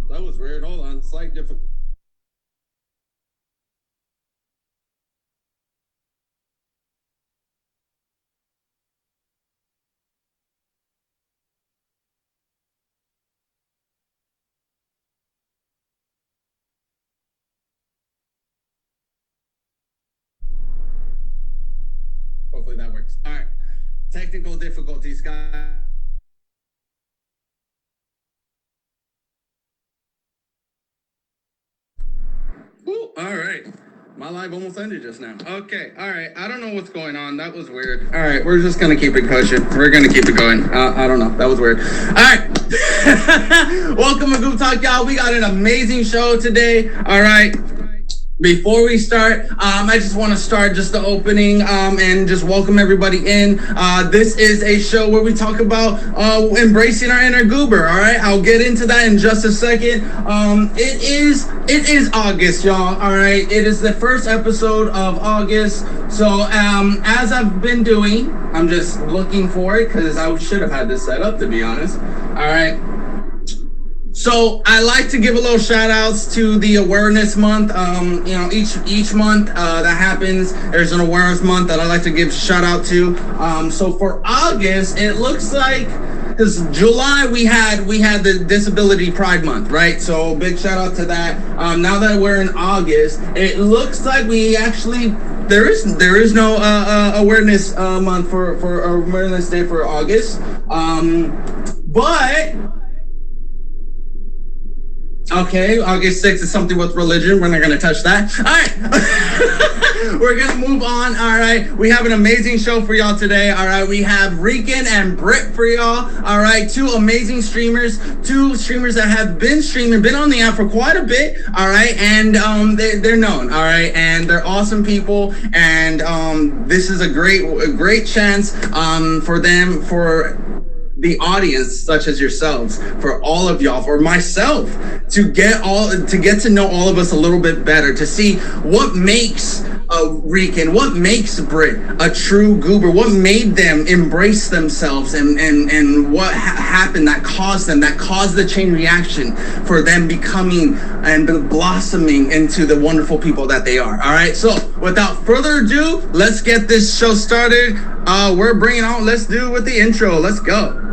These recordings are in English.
That was weird. Hold on. Slight difficulty. Hopefully that works. All right. Technical difficulties, guys. Ooh, all right. My live almost ended just now. Okay, all right. I don't know what's going on. That was weird. All right, we're just gonna keep it pushing. We're gonna keep it going. I don't know. That was weird. All right. Welcome to GoobTalk, y'all. We got an amazing show today. All right. Before we start, I just want to start just the opening and just welcome everybody in. This is a show where we talk about embracing our inner goober. All right, I'll get into that in just a second. It is August, y'all. All right, it is the first episode of August. So as I've been doing, I'm just looking for it because I should have had this set up, to be honest. All right. So I like to give a little shout outs to the awareness month. Each month that happens, there's an awareness month that I like to give shout out to. So for August, it looks like, because July we had the Disability Pride Month, right? So big shout out to that. Now that we're in August, it looks like we actually there is no awareness month for Awareness Day for August. But okay, August 6th is something with religion. We're not going to touch that. All right. We're going to move on. All right. We have an amazing show for y'all today. All right. We have Rican and Britt for y'all. All right. Two amazing streamers. Two streamers that have been streaming, been on the app for quite a bit. All right. And they're known. All right. And they're awesome people. And this is a great chance for them, for the audience, such as yourselves, for all of y'all, for myself, to get to know all of us a little bit better, to see what makes a Rican, what makes Brit a true goober, what made them embrace themselves, and what happened that caused the chain reaction for them becoming and blossoming into the wonderful people that they are. All right, so without further ado, let's get this show started. We're bringing on, let's do with the intro. Let's go.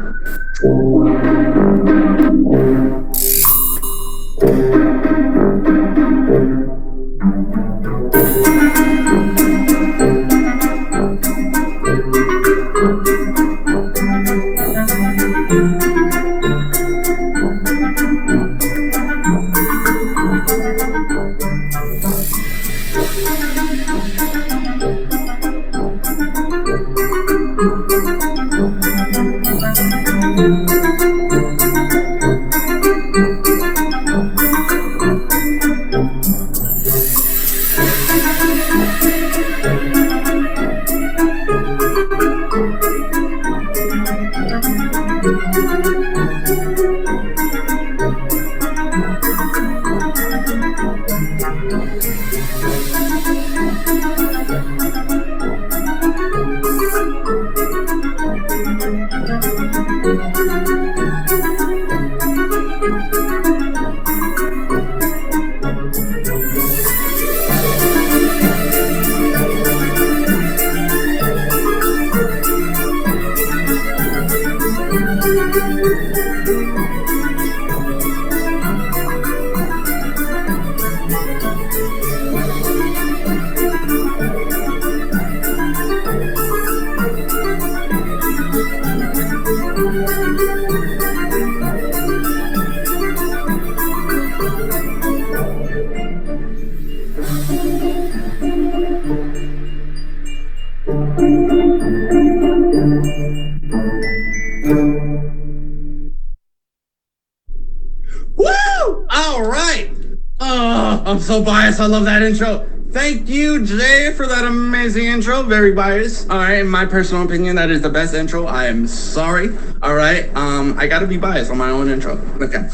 I'm so biased. I love that intro. Thank you, Jay, for that amazing intro. Very biased. All right, in my personal opinion, that is the best intro. I am sorry. All right, I gotta be biased on my own intro. Okay.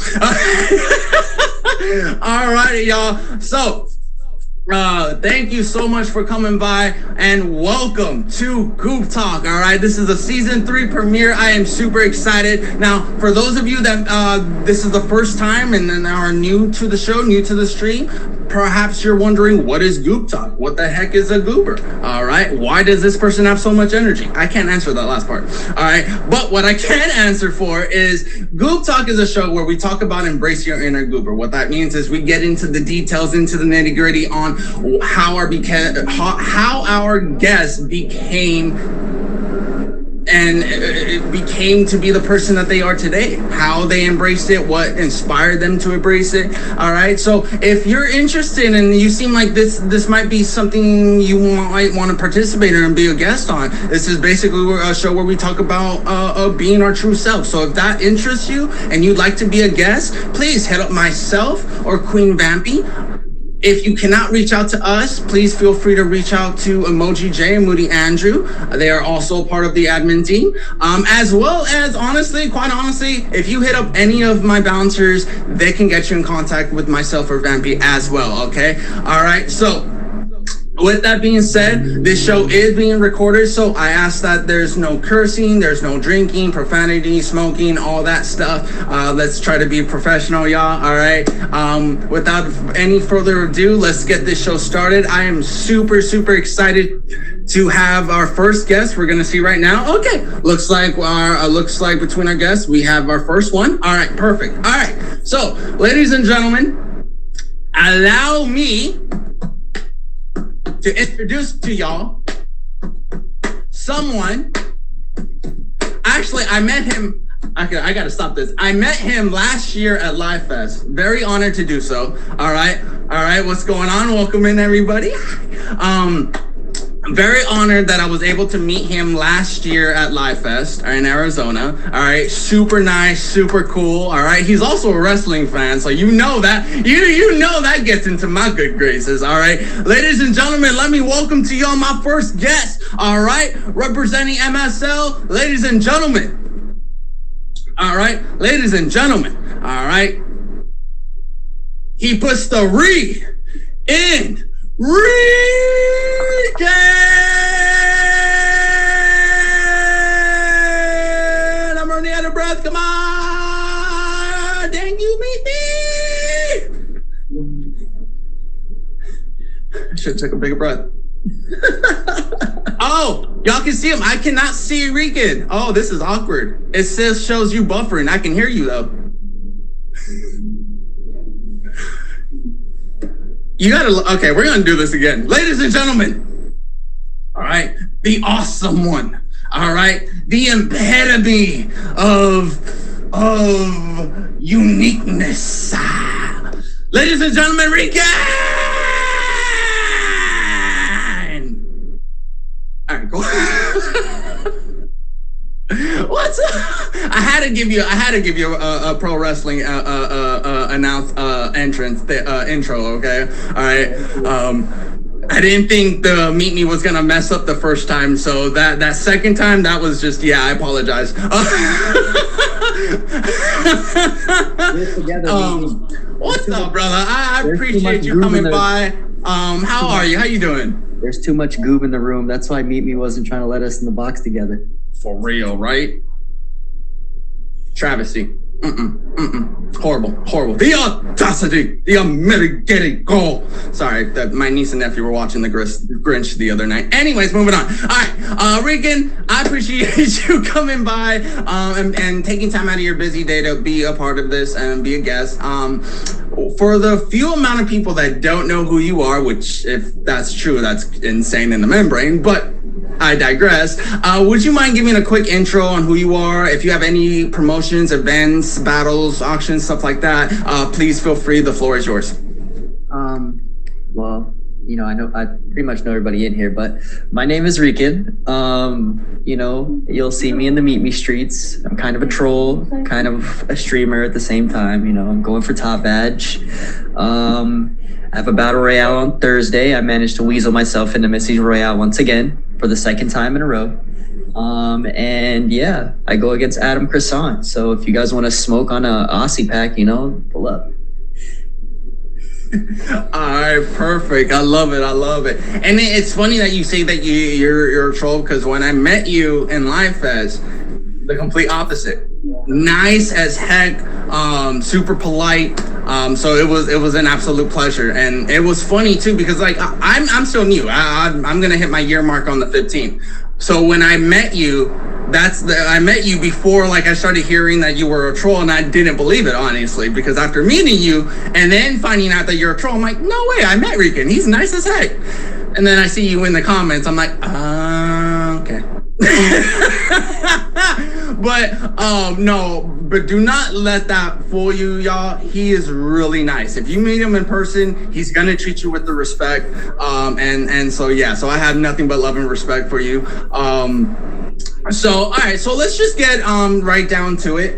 All righty, y'all. So Thank you so much for coming by and welcome to GoobTalk. All right, this is a season 3 premiere. I am super excited. Now, for those of you that this is the first time and are new to the show, new to the stream, perhaps you're wondering, what is GoobTalk? What the heck is a goober? All right, why does this person have so much energy? I can't answer that last part. All right, but what I can answer for is GoobTalk is a show where we talk about embrace your inner goober. What that means is we get into the details, into the nitty gritty on how our guests became to be the person that they are today, how they embraced it, what inspired them to embrace it. All right, so if you're interested and you seem like this might be something you might want to participate in and be a guest on, this is basically a show where we talk about being our true self. So if that interests you and you'd like to be a guest, please hit up myself or Queen Vampy. If you cannot reach out to us, please feel free to reach out to Emoji J and Moody Andrew. They are also part of the admin team. As well as, quite honestly, if you hit up any of my bouncers, they can get you in contact with myself or Vampy as well, okay? All right, so with that being said, this show is being recorded, so I ask that there's no cursing, there's no drinking, profanity, smoking, all that stuff. Let's try to be professional, y'all, all right? Without any further ado, let's get this show started. I am super, super excited to have our first guest. We're gonna see right now. Okay, looks like between our guests, we have our first one. All right, perfect. All right, so ladies and gentlemen, allow me to introduce to y'all someone. Actually, I met him. I gotta stop this. I met him last year at Live Fest. Very honored to do so. All right. What's going on? Welcome in, everybody. I'm very honored that I was able to meet him last year at Live Fest in Arizona. All right, super nice, super cool. All right, he's also a wrestling fan, so you know that gets into my good graces. All right, ladies and gentlemen, let me welcome to y'all my first guest. All right, representing MSL, ladies and gentlemen. All right, ladies and gentlemen. All right, he puts the re in Rican! I'm running out of breath. Come on! Dang you, me! I should take a bigger breath. Oh, y'all can see him. I cannot see Rican. Oh, this is awkward. It shows you buffering. I can hear you though. Okay, we're gonna do this again. Ladies and gentlemen, all right, the awesome one, all right, the epitome of uniqueness. Ladies and gentlemen, Rican! All right, go. What's up? I had to give you a pro wrestling intro, okay? All right. I didn't think the Meet Me was gonna mess up the first time, so that second time, that was just, yeah, I apologize. What's up, brother? I appreciate you coming by. How are you? How you doing? There's too much goob in the room. That's why Meet Me wasn't trying to let us in the box together. For real, right? Travesty. Horrible. The audacity, the unmitigated goal. Sorry, my niece and nephew were watching the Grinch the other night. Anyways, moving on. All right, Rican, I appreciate you coming by and taking time out of your busy day to be a part of this and be a guest. For the few amount of people that don't know who you are, which if that's true, that's insane in the membrane, but I digress. Would you mind giving a quick intro on who you are? If you have any promotions, events, battles, auctions, stuff like that, please feel free. The floor is yours. Well, I pretty much know everybody in here, but my name is Rican. You'll see me in the Meet Me streets. I'm kind of a troll, kind of a streamer at the same time. I'm going for top badge. I have a battle royale on Thursday. I managed to weasel myself into Missy's Royale once again for the second time in a row. And yeah, I go against Adam Croissant. So if you guys want to smoke on a Aussie pack, pull up. All right, perfect. I love it. I love it. And it's funny that you say that you're a troll because when I met you in Live Fest, the complete opposite. Nice as heck, super polite. So it was an absolute pleasure, and it was funny too because like I'm still new. I'm gonna hit my year mark on the 15th. So when I met you, I met you before like I started hearing that you were a troll, and I didn't believe it honestly because after meeting you and then finding out that you're a troll, I'm like, no way, I met Rican. He's nice as heck. And then I see you in the comments. I'm like, okay. But no, but do not let that fool you, y'all. He is really nice. If you meet him in person, he's gonna treat you with the respect. And so yeah, so I have nothing but love and respect for you. So all right, so let's just get right down to it.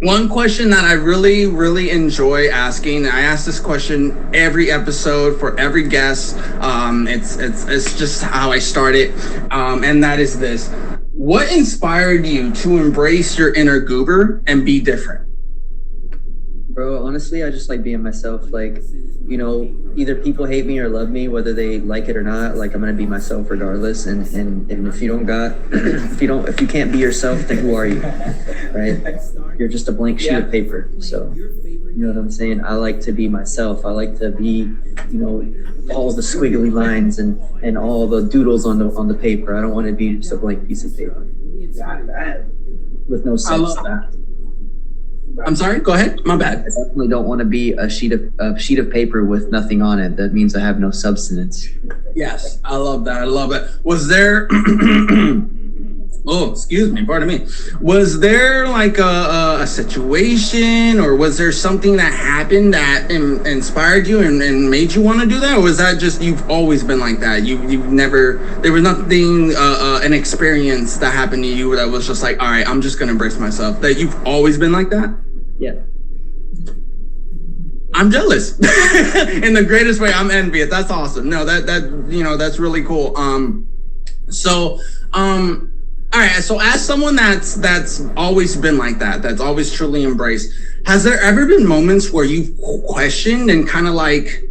One question that I really enjoy asking, and I ask this question every episode for every guest. It's just how I start it, and that is this: what inspired you to embrace your inner goober and be different? Bro, honestly, I just like being myself. Like, you know, either people hate me or love me, whether they like it or not. Like, I'm gonna be myself regardless. And if you don't got, if you can't be yourself, then who are you, right? You're just a blank sheet of paper. So, you know what I'm saying? I like to be myself. I like to be, you know, all the squiggly lines and all the doodles on the paper. I don't want to be just a blank piece of paper with no substance. I'm sorry. Go ahead. My bad. I definitely don't want to be a sheet of paper with nothing on it. That means I have no substance. Yes, I love that. I love it. Was there? Oh, excuse me. Pardon me. Was there like a situation, or was there something that happened that inspired you and made you want to do that, or was that just you've always been like that? You've never. There was nothing, an experience that happened to you that was just like, all right, I'm just gonna embrace myself. That you've always been like that. Yeah. I'm jealous in the greatest way. I'm envious. That's awesome. No, that you know, that's really cool. All right. So as someone that's always been like that, that's always truly embraced, has there ever been moments where you've questioned and kind of like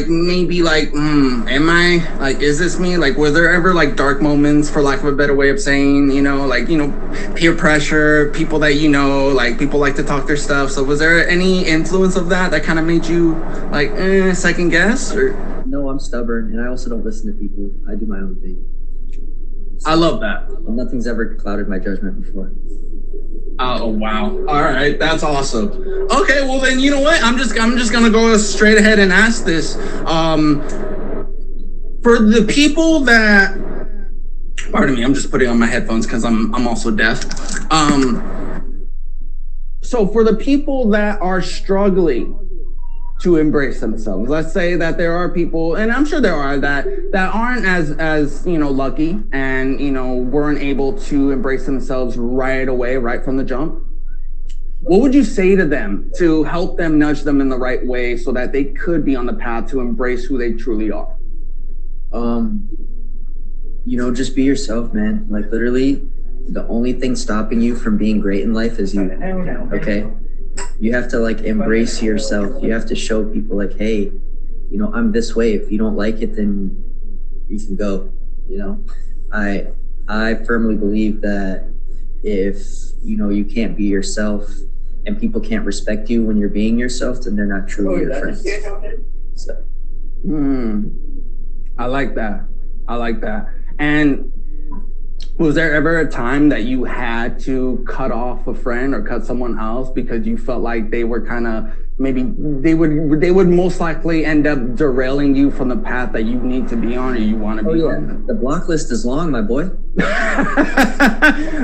maybe like, am I like, is this me? Like, were there ever like dark moments, for lack of a better way of saying, you know, like, you know, peer pressure, people that, you know, like people like to talk their stuff. So was there any influence of that kind of made you like second guess? Or? No, I'm stubborn, and I also don't listen to people. I do my own thing. I love that. Nothing's ever clouded my judgment before. Oh wow! All right, that's awesome. Okay, well then, you know what? I'm just gonna go straight ahead and ask this. For the people that, pardon me, I'm just putting on my headphones because I'm also deaf. So for the people that are struggling to embrace themselves, let's say that there are people, and I'm sure there are, that aren't as you know, lucky and, you know, weren't able to embrace themselves right away, right from the jump. What would you say to them to help them, nudge them in the right way so that they could be on the path to embrace who they truly are? You know, just be yourself, man. Like, literally, the only thing stopping you from being great in life is you. Okay? You have to like embrace yourself. You have to show people like, hey, you know, I'm this way. If you don't like it, then you can go. You know, I firmly believe that if, you know, you can't be yourself and people can't respect you when you're being yourself, then they're not truly your friends. So. I like that. I like that. And was there ever a time that you had to cut off a friend or cut someone else because you felt like they were kind of, maybe they would most likely end up derailing you from the path that you need to be on or you want to be on? The block list is long, my boy.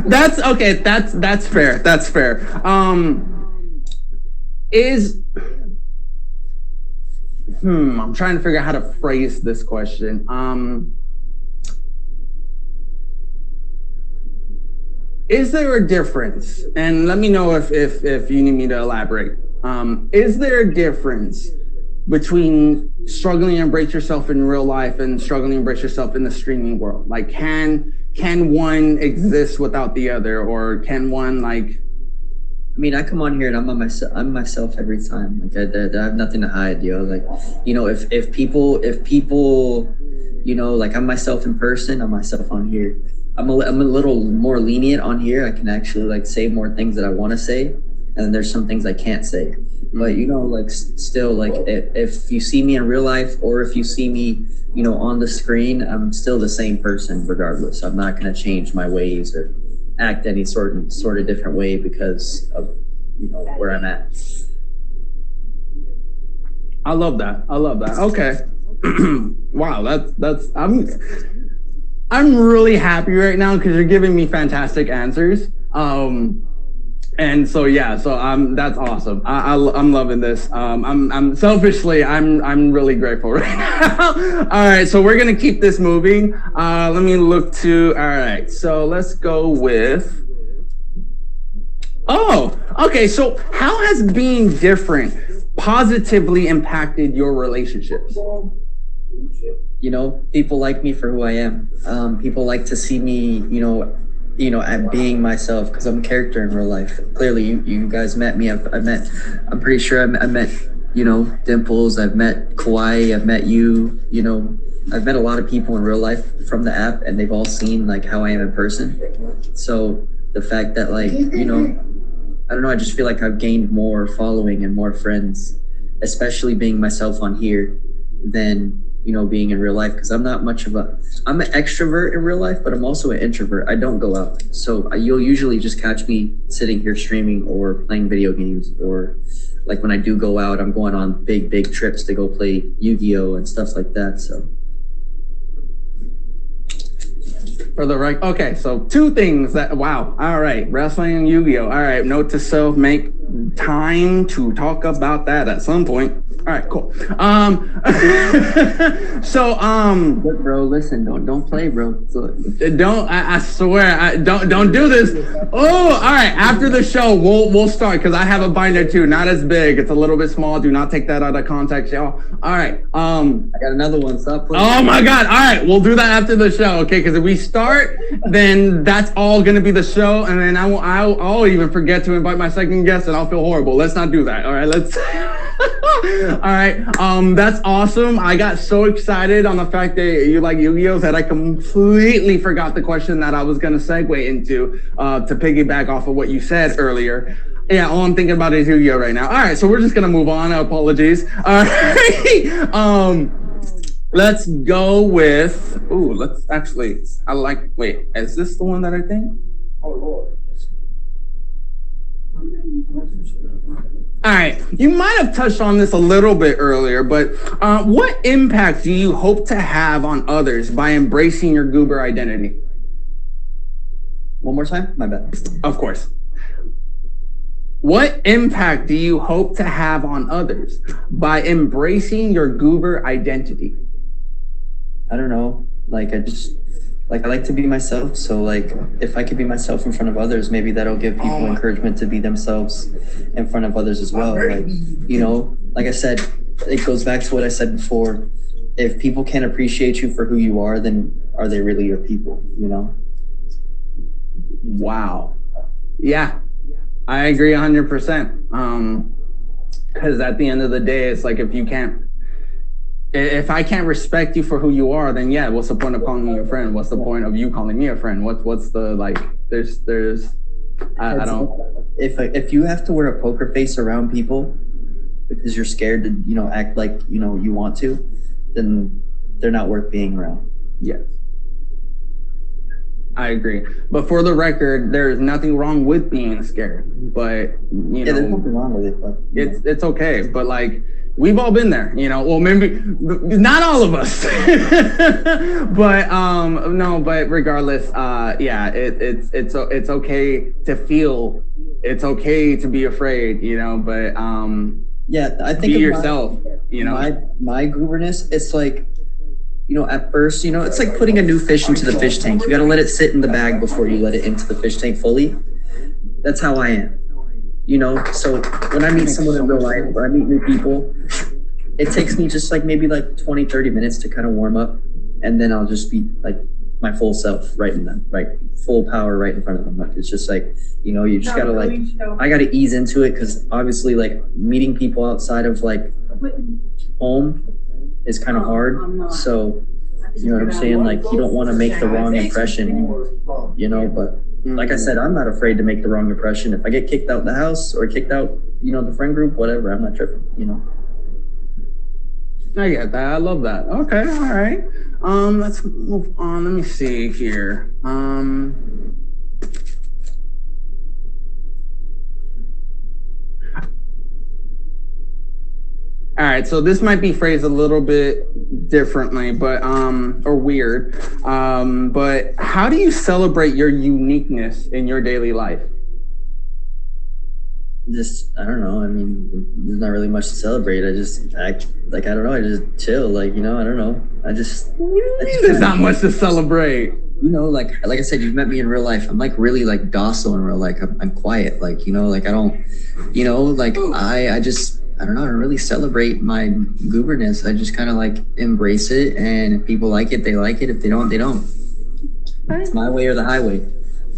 That's okay. That's fair. That's fair. I'm trying to figure out how to phrase this question. Is there a difference? And let me know if you need me to elaborate. Is there a difference between struggling to embrace yourself in real life and struggling to embrace yourself in the streaming world? Like, can one exist without the other, or can one like mean, I come on here and I'm myself every time. Like I have nothing to hide, yo. Like, you know, if people, you know, like I'm myself in person, I'm myself on here. I'm a little more lenient on here. I can actually like say more things that I want to say, and then there's some things I can't say. But you know, like still, like if you see me in real life or if you see me, you know, on the screen, I'm still the same person regardless. I'm not gonna change my ways or act any sort of different way because of, you know, where I'm at. I love that. Okay. Wow, that's I'm really happy right now because you're giving me fantastic answers. And so yeah, so that's awesome. I'm loving this. I'm selfishly I'm really grateful right now. All right, so we're gonna keep this moving. Let me look to. All right, so let's go with. Oh, okay. So how has being different positively impacted your relationships? You know, people like me for who I am. People like to see me, you know, at being myself because I'm a character in real life. Clearly, you guys met me. I'm pretty sure I met, you know, Dimples. I've met Kauai. I've met you. You know, I've met a lot of people in real life from the app, and they've all seen like how I am in person. So the fact that like, you know, I don't know. I just feel like I've gained more following and more friends, especially being myself on here than, you know, being in real life, because I'm not much of I'm an extrovert in real life, but I'm also an introvert. I don't go out. So you'll usually just catch me sitting here streaming or playing video games, or like when I do go out, I'm going on big trips to go play Yu-Gi-Oh! And stuff like that. So. For the right, okay, so two things that, wow, all right, wrestling and Yu-Gi-Oh! All right, note to self, make time to talk about that at some point. All right, cool. Look, bro, listen, don't play, bro. I swear, don't do this. Oh, all right, after the show, we'll start, because I have a binder too, not as big, it's a little bit small, do not take that out of context, y'all. All right, I got another one, stop playing. Oh my God, all right, we'll do that after the show, okay, because if we start, then that's all gonna be the show, and then I'll even forget to invite my second guest, and I'll feel horrible. Let's not do that, all right, let's... All right, that's awesome. I got so excited on the fact that you like Yu-Gi-Oh! That I completely forgot the question that I was gonna segue into to piggyback off of what you said earlier. Yeah, all I'm thinking about is Yu-Gi-Oh! Right now. All right, so we're just gonna move on. Apologies. All right, let's go with. Ooh, let's actually. Wait, is this the one that I think? Oh Lord. All right, you might have touched on this a little bit earlier, but what impact do you hope to have on others by embracing your goober identity? One more time? My bad. Of course. What impact do you hope to have on others by embracing your goober identity? I don't know. Like, I like to be myself. So like, if I could be myself in front of others, maybe that'll give people encouragement to be themselves in front of others as well. Like, you know, like I said, it goes back to what I said before. If people can't appreciate you for who you are, then are they really your people, you know? Wow. Yeah, I agree 100%. Because at the end of the day, it's like, if I can't respect you for who you are, then yeah, what's the point of calling me your friend? What's the point of you calling me a friend? What's the, like, I don't. If you have to wear a poker face around people because you're scared to, you know, act like, you know, you want to, then they're not worth being around. Yes. I agree. But for the record, there is nothing wrong with being scared. But, you know, there's nothing wrong with it. But, it's okay. But like, we've all been there, you know. Well, maybe not all of us, but no. But regardless, yeah, it's okay to feel. It's okay to be afraid, you know. But yeah, I think be yourself. You know, my gooberness. It's like, you know, at first, you know, it's like putting a new fish into the fish tank. You got to let it sit in the bag before you let it into the fish tank fully. That's how I am. You know, so when I meet someone in real life or I meet new people, it takes me just like maybe like 20, 30 minutes to kind of warm up. And then I'll just be like my full self right in them, right, full power right in front of them. Like, it's just like, you know, you just gotta like, I gotta ease into it because obviously like meeting people outside of like home is kind of hard. So you know what I'm saying? Like, you don't want to make the wrong impression, you know, but like I said, I'm not afraid to make the wrong impression. If I get kicked out the house or kicked out, you know, the friend group, whatever, I'm not tripping, you know. I get that. I love that. Okay, all right. Let's move on. Let me see here. All right, so this might be phrased a little bit differently, but or weird. But how do you celebrate your uniqueness in your daily life? Just, I don't know. I mean, there's not really much to celebrate. I just act like, I don't know. I just chill. Like, you know, I don't know. There's not much to celebrate. You know, like I said, you've met me in real life. I'm like really like docile in real life. I'm quiet. Like, you know, like I don't, you know, like I don't know. I don't really celebrate my gooberness. I just kind of like embrace it. And if people like it, they like it. If they don't, they don't. It's my way or the highway.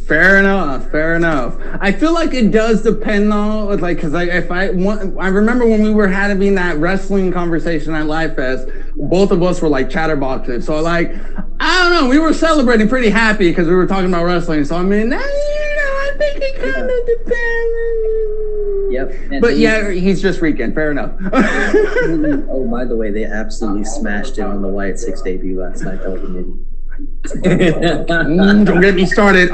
Fair enough. Fair enough. I feel like it does depend though, like, cause I remember when we were having that wrestling conversation at Live Fest, both of us were like chatterboxes. So like, I don't know, we were celebrating pretty happy because we were talking about wrestling. So I mean, you know, I think it kind of depends. Yep. But yeah, he's just Rican. Fair enough. Oh, by the way, they absolutely smashed it on the Wyatt 6 debut last night. That was amazing. Don't get me started.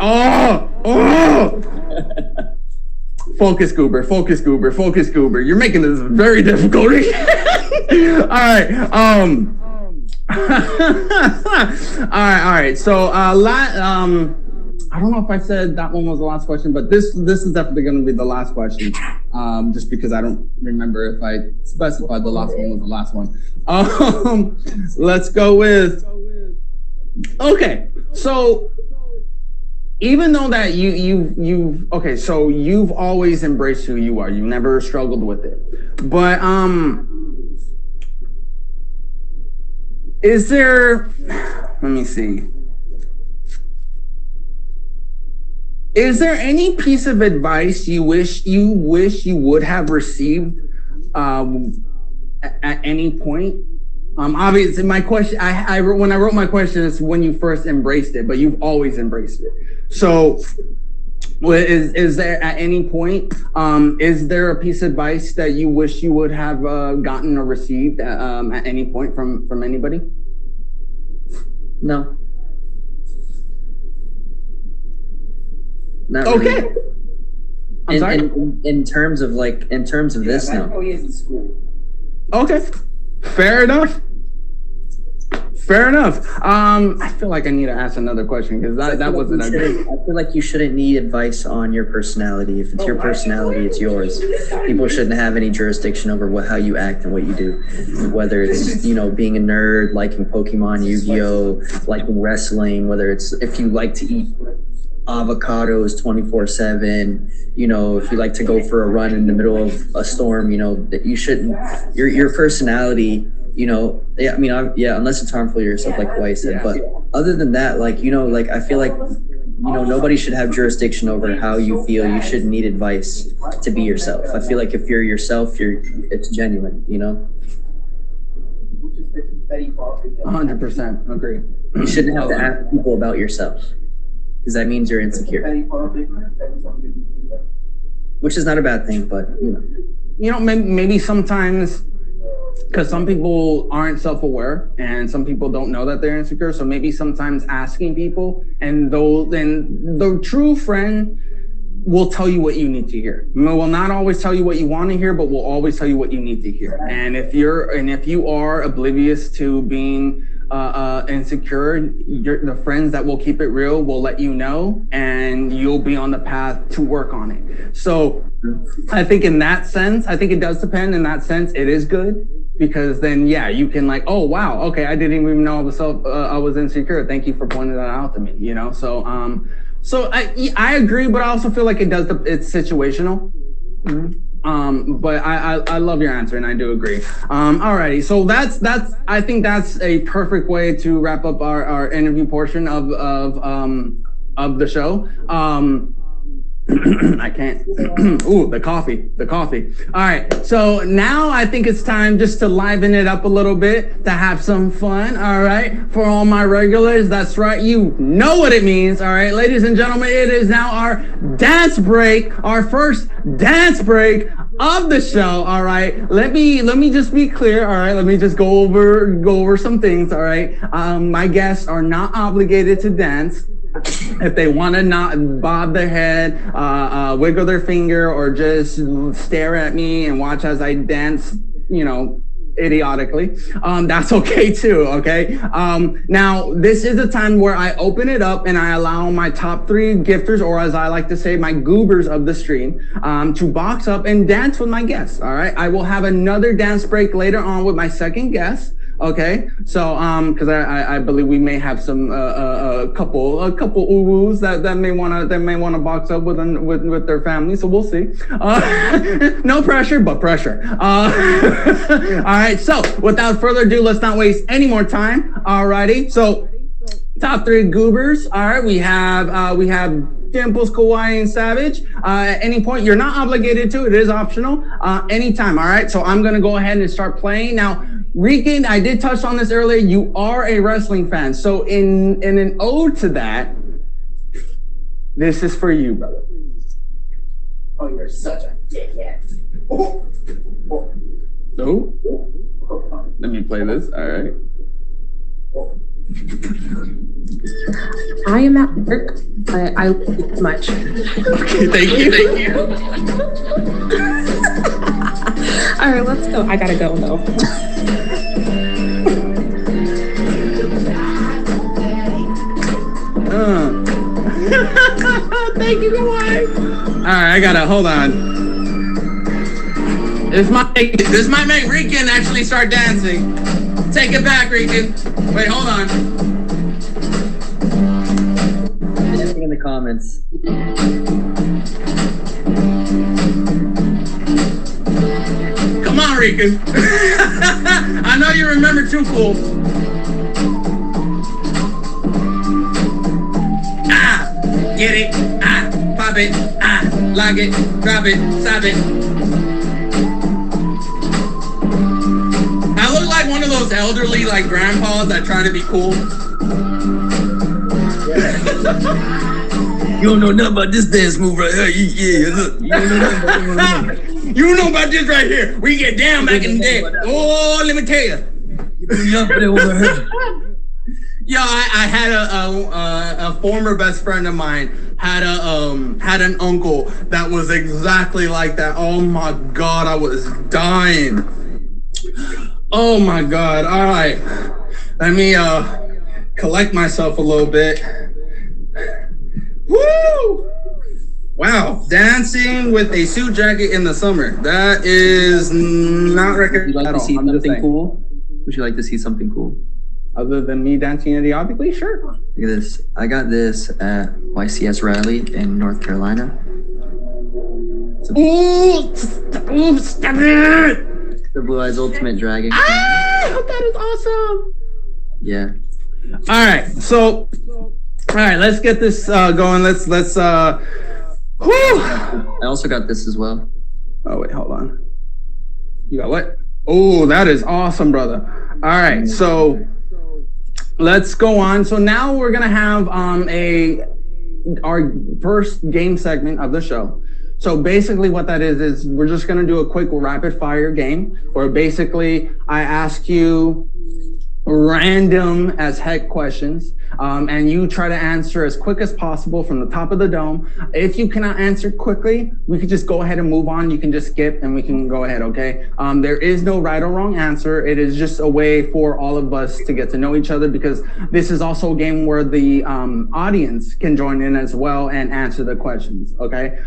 Focus, Goober. Focus, Goober. Focus, Goober. You're making this very difficult. All right. All right. So, I don't know if I said that one was the last question, but this is definitely going to be the last question. Just because I don't remember if I specified the last one was the last one. Let's go with. Okay, so even though that so you've always embraced who you are, you never struggled with it, but is there? Let me see. Is there any piece of advice you wish you would have received at any point? Obviously, my question, I when I wrote my question, it's when you first embraced it, but you've always embraced it. So, is there at any point, is there a piece of advice that you wish you would have gotten or received at any point from anybody? No. Not really. Okay. I'm sorry? In terms of this, no. Okay. Fair enough. I feel like I need to ask another question because that wasn't a good. I feel like you shouldn't need advice on your personality. If it's your personality, it's yours. People shouldn't have any jurisdiction over how you act and what you do. Whether it's, you know, being a nerd, liking Pokemon, Yu-Gi-Oh, liking wrestling, whether it's if you like to eat avocados 24/7, you know, if you like to go for a run in the middle of a storm, you know, that you shouldn't, your personality, you know, I mean, unless it's harmful to yourself, like White said, but other than that, like, you know, like, I feel like, you know, nobody should have jurisdiction over how you feel. You shouldn't need advice to be yourself. I feel like if you're yourself, it's genuine, you know? 100% agree. You shouldn't have to ask people about yourself, because that means you're insecure, which is not a bad thing, but you know, maybe sometimes, because some people aren't self-aware and some people don't know that they're insecure, so maybe sometimes asking people, and the true friend will tell you what you need to hear. Will not always tell you what you want to hear, but will always tell you what you need to hear. And if you are oblivious to being insecure, the friends that will keep it real will let you know, and you'll be on the path to work on it. So I think in that sense, I think it does depend. In that sense, it is good, because then, yeah, you can like, oh, wow, okay, I didn't even know I was insecure. Thank you for pointing that out to me, you know? So I agree, but I also feel like it's situational. Mm-hmm. But I love your answer, and I do agree. Alrighty, so that's I think that's a perfect way to wrap up our interview portion of the show. I can't. Ooh, the coffee. All right. So now I think it's time just to liven it up a little bit, to have some fun. All right. For all my regulars, that's right. You know what it means. All right. Ladies and gentlemen, it is now our dance break, our first dance break of the show. All right. Let me just be clear. All right. Let me just go over some things. All right. My guests are not obligated to dance. If they want to not bob their head, wiggle their finger, or just stare at me and watch as I dance, idiotically, that's okay too, okay? Now, this is a time where I open it up and I allow my top 3 gifters, or as I like to say, my goobers of the stream, to box up and dance with my guests, all right? I will have another dance break later on with my second guest. Okay, so because I believe we may have some a couple uwus that may wanna box up with their family, so we'll see. No pressure, but pressure. All right, so without further ado, let's not waste any more time. Alrighty, so top 3 goobers. All right, we have Dimples, Kawaii, and Savage. At any point, you're not obligated to. It is optional. Anytime. All right. So I'm gonna go ahead and start playing now. Rican, I did touch on this earlier. You are a wrestling fan, so in an ode to that, this is for you, brother. Oh, you're such a dickhead. So, let me play this. All right. I am at work, but I love you too much. Okay, thank you. All right, let's go. I gotta go though. Thank you, Kawaii. All right, I gotta hold on. This might make Rican actually start dancing. Take it back, Rican. Wait, hold on. Anything in the comments. Come on, Rican. I know you remember Too Cool. Get it, pop it, lock it, drop it, stop it. I look like one of those elderly like grandpas that try to be cool. You don't know nothing about this dance move right here. Yeah, look. You don't know nothing about this. You know about this right here. We get down back in the day. Oh, let me tell you. Yo, I had a former best friend of mine had an uncle that was exactly like that. Oh my God, I was dying. Oh my God. All right, let me collect myself a little bit. Woo! Wow, dancing with a suit jacket in the summer. That is not recommended. Would you like to see something cool? Would you like to see something cool? Other than me dancing idiotically? Sure. Look at this. I got this at YCS Rally in North Carolina. Ooh, stop it! The Blue Eyes Ultimate Dragon. That is awesome. Yeah. All right, so, all right, let's get this going. Let's whew. I also got this as well. Oh wait, hold on. You got what? Oh, that is awesome, brother. All right, so let's go on. So now we're gonna have our first game segment of the show. So basically what that is we're just gonna do a quick rapid fire game where basically I ask you random as heck questions, and you try to answer as quick as possible from the top of the dome. If you cannot answer quickly, we could just go ahead and move on. You can just skip and we can go ahead, okay? There is no right or wrong answer. It is just a way for all of us to get to know each other, because this is also a game where the audience can join in as well and answer the questions, okay?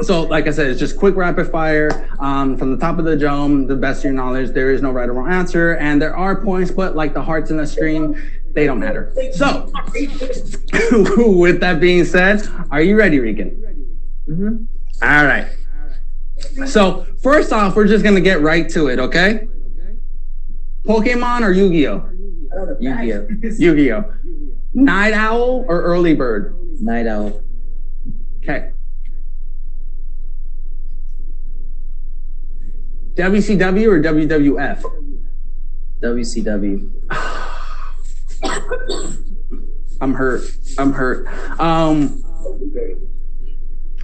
So like I said, it's just quick rapid fire from the top of the dome, the best of your knowledge. There is no right or wrong answer, and there are points, but like the hearts in the stream, they don't matter. So with that being said, are you ready, Rican? Mm-hmm. All right. So first off, we're just gonna get right to it, okay? Pokemon or Yu-Gi-Oh? Yu-Gi-Oh. Yu-Gi-Oh. Night owl or early bird? Night Owl. Okay. WCW or WWF? WCW. I'm hurt.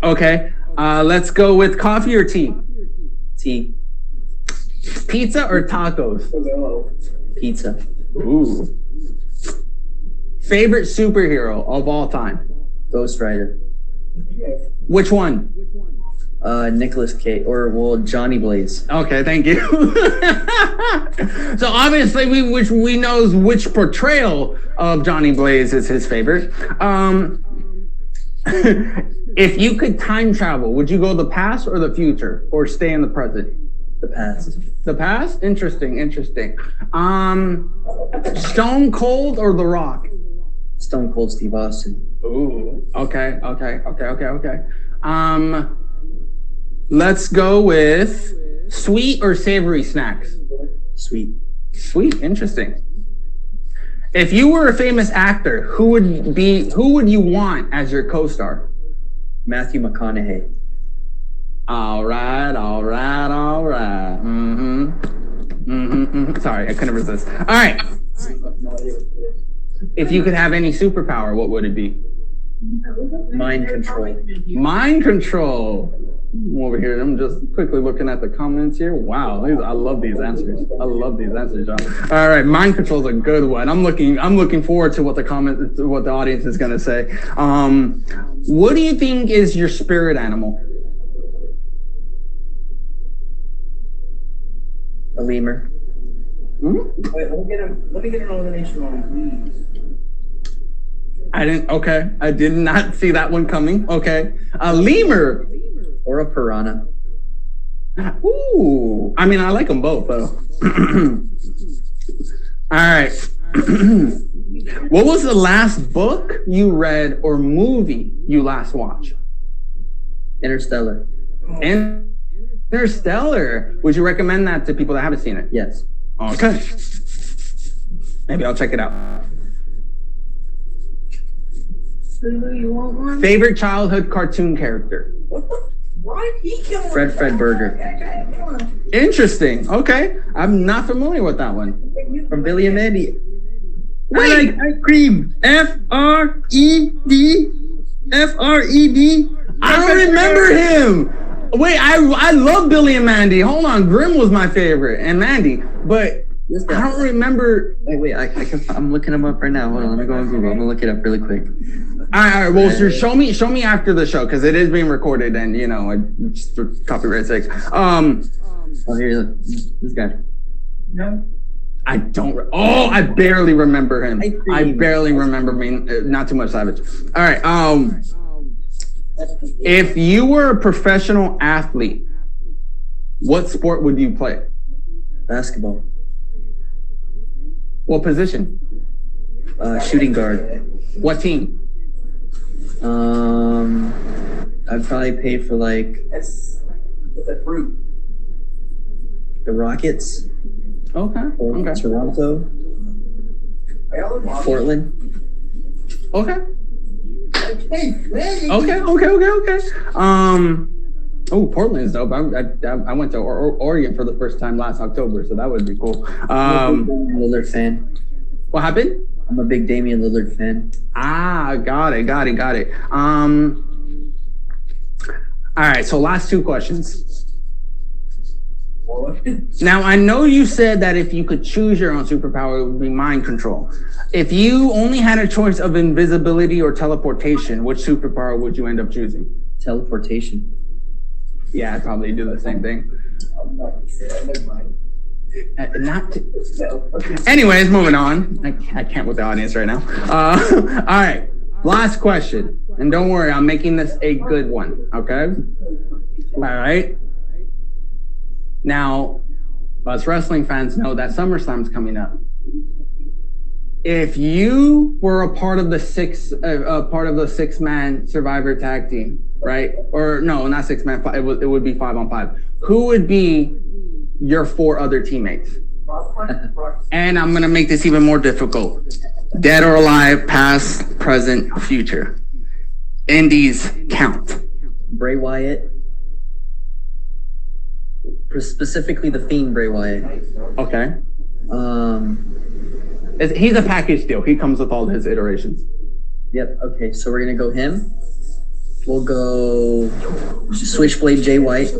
Okay. Let's go with coffee or tea? T. Pizza or tacos? Pizza. Ooh. Favorite superhero of all time? Ghost Rider. Which one? Nicholas Cage, Johnny Blaze. Okay, thank you. So obviously we knows which portrayal of Johnny Blaze is his favorite. If you could time travel, would you go the past or the future, or stay in the present? The past. The past? Interesting. Stone Cold or The Rock? Stone Cold Steve Austin. Ooh. Okay. Let's go with sweet or savory snacks? Sweet. Sweet. Interesting. If you were a famous actor, who would you want as your co-star? Matthew McConaughey. All right. Sorry, I couldn't resist. All right. If you could have any superpower, what would it be? Mind control. Mind control. Over here, I'm just quickly looking at the comments here. Wow, I love these answers. John. All right, mind control is a good one. I'm looking forward to what the audience is gonna say. What do you think is your spirit animal? A lemur. Wait, let me get an elimination on, please. I did not see that one coming. Okay. A lemur. Or a piranha. Ooh. I mean, I like them both, though. All right. What was the last book you read or movie you last watched? Interstellar. Interstellar. Would you recommend that to people that haven't seen it? Yes. Okay. Maybe I'll check it out. You want one? Favorite childhood cartoon character? Fred Burger. Interesting. Okay. I'm not familiar with that one. From Billy and Mandy. Wait. I like ice cream. Fred. I don't remember him. Wait, I love Billy and Mandy. Hold on. Grimm was my favorite and Mandy, but I don't remember. Wait, I'm looking him up right now. Hold on, let me go on Google. I'm gonna look it up really quick. All right. Well, so show me after the show because it is being recorded, and just for copyright sake. Oh, here, look. This guy. No. I don't. I barely remember him. I barely remember not too much Savage. All right. If you were a professional athlete, what sport would you play? Basketball. What position? Shooting guard. What team? I'd probably pay for It's a fruit. the Rockets. Okay. Toronto. Portland. Okay. Portland is dope. I went to Oregon for the first time last October, so that would be cool. Lillard fan. What happened? I'm a big Damian Lillard fan. Got it. All right, so last two questions. Now, I know you said that if you could choose your own superpower, it would be mind control. If you only had a choice of invisibility or teleportation, which superpower would you end up choosing? Teleportation. Yeah, I'd probably do the same thing. Anyways, moving on. I can't with the audience right now. All right, last question. And don't worry, I'm making this a good one, okay? All right. Now, us wrestling fans know that SummerSlam's coming up. If you were a part of the six-man Survivor tag team, right? Or no, not 6-man. It would be 5-on-5. Who would be your 4 other teammates? And I'm gonna make this even more difficult. Dead or alive, past, present, future. Indies count. Bray Wyatt. Specifically the Fiend Bray Wyatt. Okay. He's a package deal. He comes with all his iterations. Yep. Okay. So we're gonna go him. We'll go Switchblade Jay White.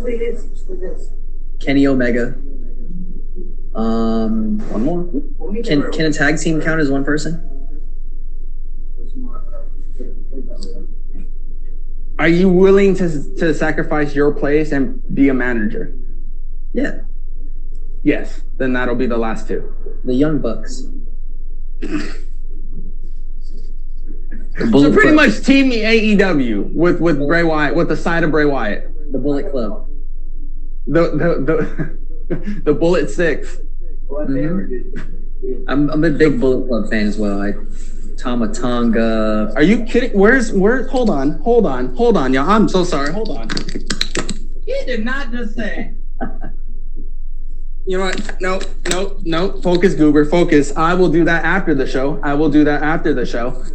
Kenny Omega. One more. Can a tag team count as one person? Are you willing to sacrifice your place and be a manager? Yeah. Yes. Then that'll be the last 2. The Young Bucks. So pretty much team AEW with Bray Wyatt, with the side of Bray Wyatt. The Bullet Club. The Bullet 6. Mm-hmm. I'm a big Bullet Club fan as well. Tama Tonga. Are you kidding? Where's hold on, y'all. I'm so sorry. Hold on. He did not just say. You know what? No. Focus, Goober. Focus. I will do that after the show.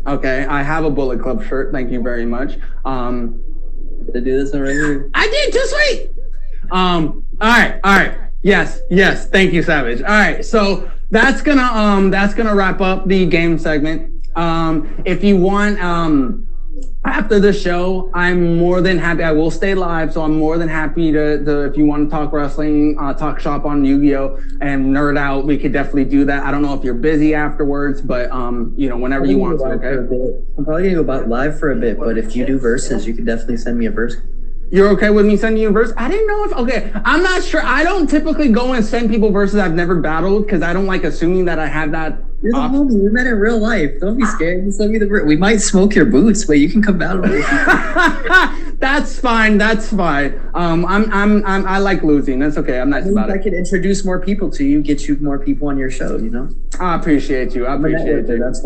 Okay. I have a Bullet Club shirt. Thank you very much. Did I do this already? I did. Just wait. All right. Yes. Thank you, Savage. All right. So that's gonna wrap up the game segment. If you want, after the show, I'm more than happy. I will stay live, so I'm more than happy to if you want to talk wrestling, talk shop on Yu-Gi-Oh! And nerd out, we could definitely do that. I don't know if you're busy afterwards, but whenever you want to, okay? I'm probably gonna go live for a bit, but if you do verses, you could definitely send me a verse. You're okay with me sending you a verse? I didn't know okay, I'm not sure. I don't typically go and send people verses I've never battled because I don't like assuming that I have that. You're the homie. We met in real life. Don't be scared. Just send me the verse. We might smoke your boots, but you can come battle me. That's fine. I like losing. That's okay. I'm nice about it. I could introduce more people to you, get you more people on your show, I appreciate you. That's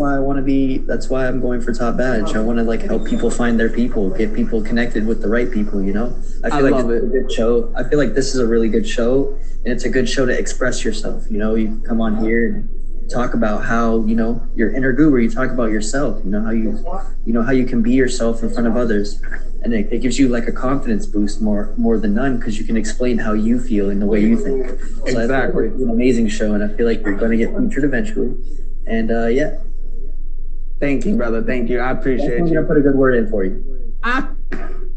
why I'm going for top badge. I want to help people find their people, get people connected with the right people, I feel like it's a good show. I feel like this is a really good show, and it's a good show to express yourself. You come on here and talk about how, your inner goober, you talk about yourself, how you can be yourself in front of others. And it gives you a confidence boost more than none because you can explain how you feel and the way you think. So exactly. It's an amazing show, and I feel like you're going to get featured eventually. And yeah. Thank you, brother. Thank you. I appreciate you. I'm going to put a good word in for you.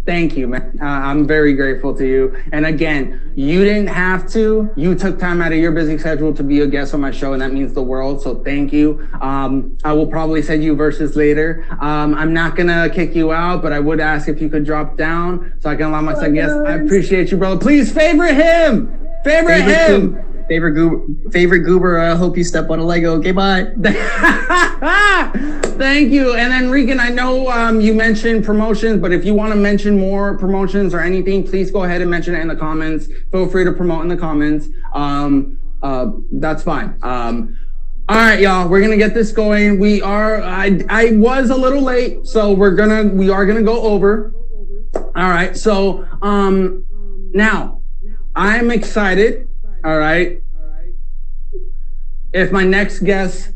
Thank you, man. I'm very grateful to you. And again, you didn't have to. You took time out of your busy schedule to be a guest on my show, and that means the world. So thank you. I will probably send you verses later. I'm not going to kick you out, but I would ask if you could drop down so I can allow myself guests. I appreciate you, brother. Please favorite him. Favorite him. Favorite goober, I hope you step on a Lego. Okay, bye. Thank you. And then Regan, I know you mentioned promotions, but if you want to mention more promotions or anything, please go ahead and mention it in the comments. Feel free to promote in the comments. That's fine. All right, y'all, we're gonna get this going. I was a little late, so we are gonna go over. All right, so now I'm excited. All right. If my next guest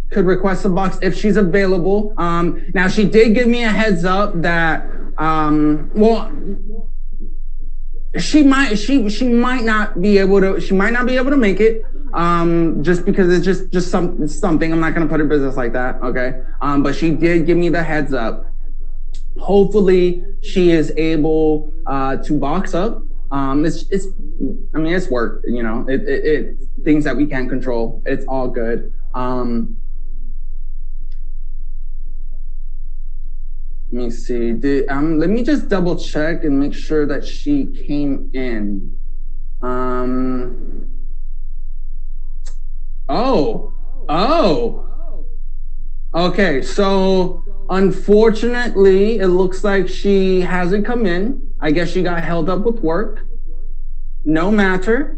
could request a box, if she's available. Now she did give me a heads up that, she might not be able to make it. Just because it's just something. I'm not going to put her business like that. Okay. But she did give me the heads up. Hopefully she is able, to box up. It's work, it things that we can't control. It's all good. Let me see. Let me just double check and make sure that she came in. Okay, so unfortunately, it looks like she hasn't come in. I guess she got held up with work. No matter.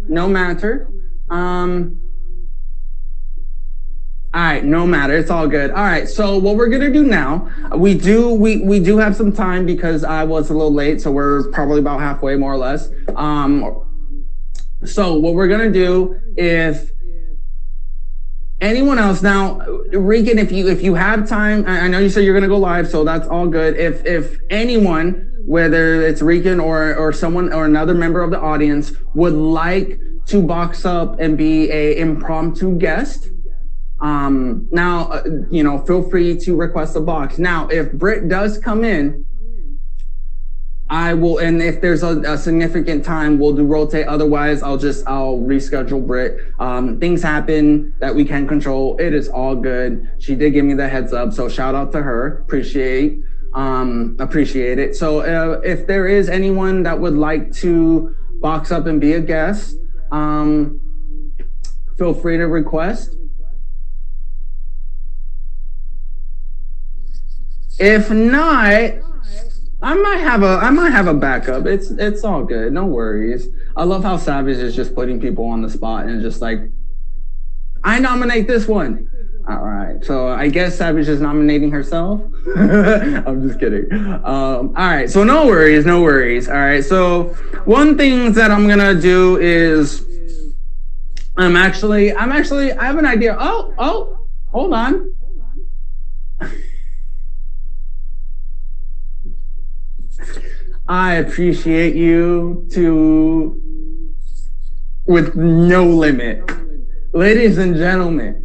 All right, no matter. It's all good. All right, so what we're gonna do now, we do have some time because I was a little late, so we're probably about halfway, more or less. So what we're gonna do is anyone else now, Regan, if you have time, I know you said you're gonna go live, so that's all good. If anyone, whether it's Regan or someone or another member of the audience, would like to box up and be a impromptu guest. Now, feel free to request a box. Now, if Britt does come in, I will, and if there's a significant time, we'll do rotate. Otherwise, I'll reschedule Britt. Things happen that we can't control. It is all good. She did give me the heads up, so shout out to her. Appreciate it. So, if there is anyone that would like to box up and be a guest, feel free to request. If not, I might have a backup. It's all good. No worries. I love how Savage is just putting people on the spot and just like, I nominate this one. All right. So I guess Savage is nominating herself. I'm just kidding. All right. So no worries. All right. So one thing that I'm gonna do is I have an idea. Oh, hold on. I appreciate you with no limit. Ladies and gentlemen,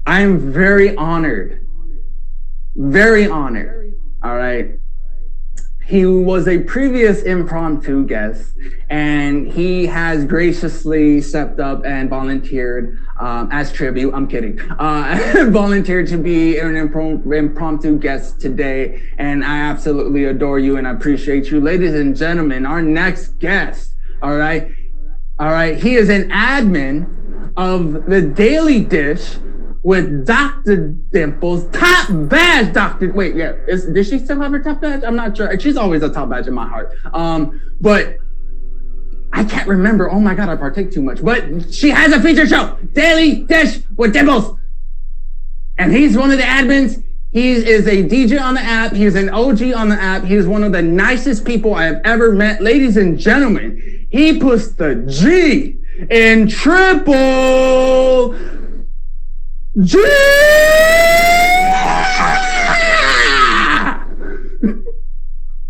I am very honored. Very honored. All right. He was a previous impromptu guest, and he has graciously stepped up and volunteered as tribute. I'm kidding. Volunteered to be an impromptu guest today, and I absolutely adore you and I appreciate you. Ladies and gentlemen, our next guest, all right? He is an admin of the Daily Dish with Dr. Dimples, top badge, does she still have her top badge? I'm not sure. She's always a top badge in my heart. But I can't remember. Oh my God, I partake too much. But she has a feature show, Daily Dish with Dimples. And he's one of the admins. He is a DJ on the app. He's an OG on the app. He's one of the nicest people I have ever met. Ladies and gentlemen, he puts the G in triple G!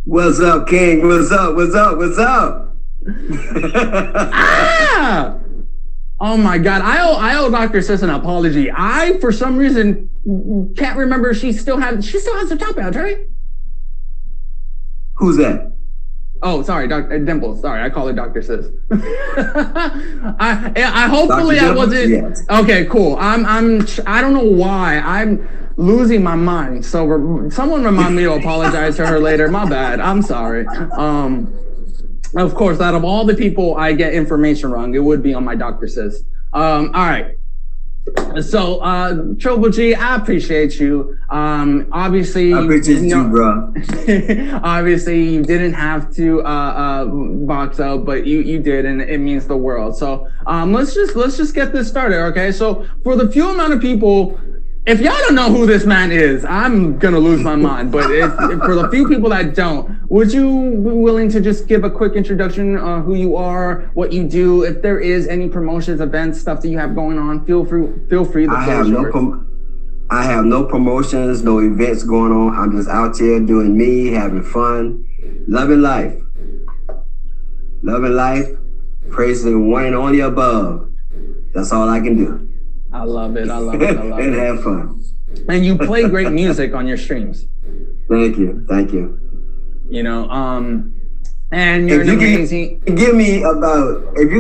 What's up, King? What's up? Oh my God, I owe Dr. Sis an apology. I, for some reason, can't remember if she still has her top badge, right? Who's that? Oh, sorry, Dr. Dimples. Sorry, I call her Dr. Sis. I hopefully Dr. I wasn't. Yes. Okay, cool. I don't know why I'm losing my mind. So someone remind me to apologize to her later. My bad. I'm sorry. Of course, out of all the people I get information wrong, it would be on my Dr. Sis. All right. So, Triple G, I appreciate you. Obviously, I appreciate you, bro. Obviously, you didn't have to box out, but you did, and it means the world. So, let's just get this started, okay? So, for the few amount of people, if y'all don't know who this man is, I'm gonna lose my mind. But if for the few people that don't, would you be willing to just give a quick introduction on who you are, what you do? If there is any promotions, events, stuff that you have going on, feel free. I have no promotions, no events going on. I'm just out here doing me, having fun, loving life, praising one and only above. That's all I can do. I love it. And have fun. And you play great music on your streams. Thank you. You know, and you're amazing. If you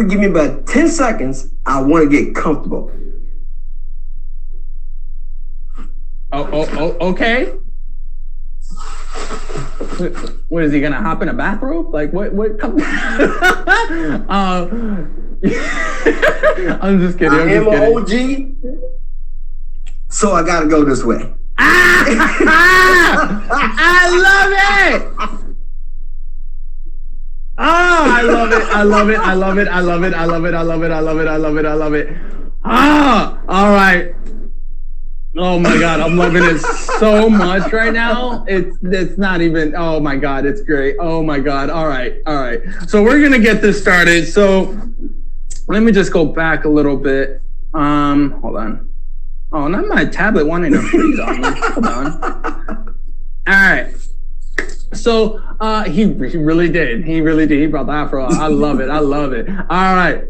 give me about 10 seconds, I want to get comfortable. Oh, okay. What is he gonna hop in a bathrobe? Like what? I'm just kidding. I am an OG, so I gotta go this way. I love it. Oh, I love it. All right. Oh my God, I'm loving it so much right now. It's not even. Oh my God, it's great. Oh my God. All right. So we're gonna get this started. So let me just go back a little bit. Hold on. Oh, not my tablet wanting to freeze on me. Hold on. All right. So he really did. He really did. He brought the afro out. I love it. All right.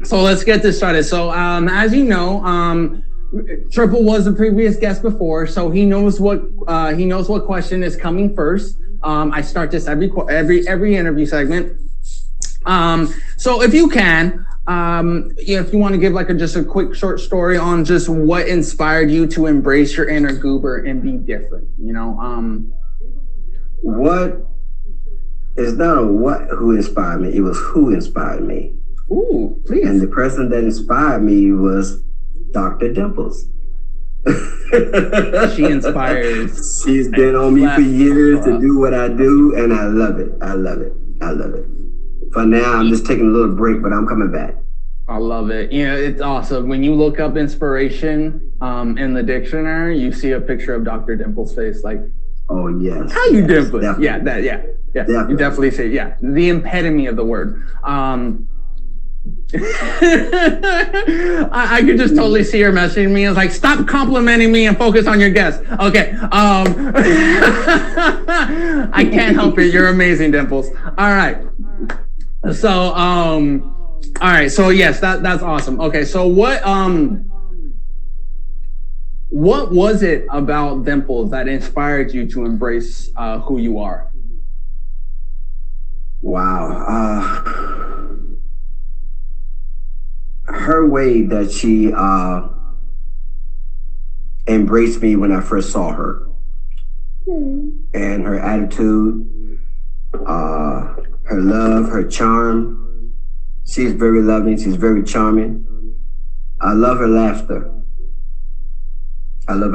So let's get this started. So as you know, Triple was the previous guest before, so he knows what question is coming first. I start this every interview segment. So if you can, if you want to give like just a quick short story on just what inspired you to embrace your inner goober and be different, What is not a what who inspired me, it was who inspired me. Ooh, please. And the person that inspired me was Dr. Dimples. She inspires. She's been on me for years to do what I do, and I love it. For now, I'm just taking a little break, but I'm coming back. I love it. It's awesome. When you look up inspiration in the dictionary, you see a picture of Dr. Dimples' face. Like, oh yes. How you dimple? Definitely. Yeah, Definitely. You definitely see. Yeah, the epitome of the word. I could just totally see her messaging me. It's like, stop complimenting me and focus on your guest. Okay. I can't help it. You're amazing, Dimples. All right. So, all right. So yes, that's awesome. Okay. So what was it about Dimples that inspired you to embrace who you are? Wow. Her way that she embraced me when I first saw her, and her attitude, her love, her charm. She's very loving. She's very charming. I love her laughter. I love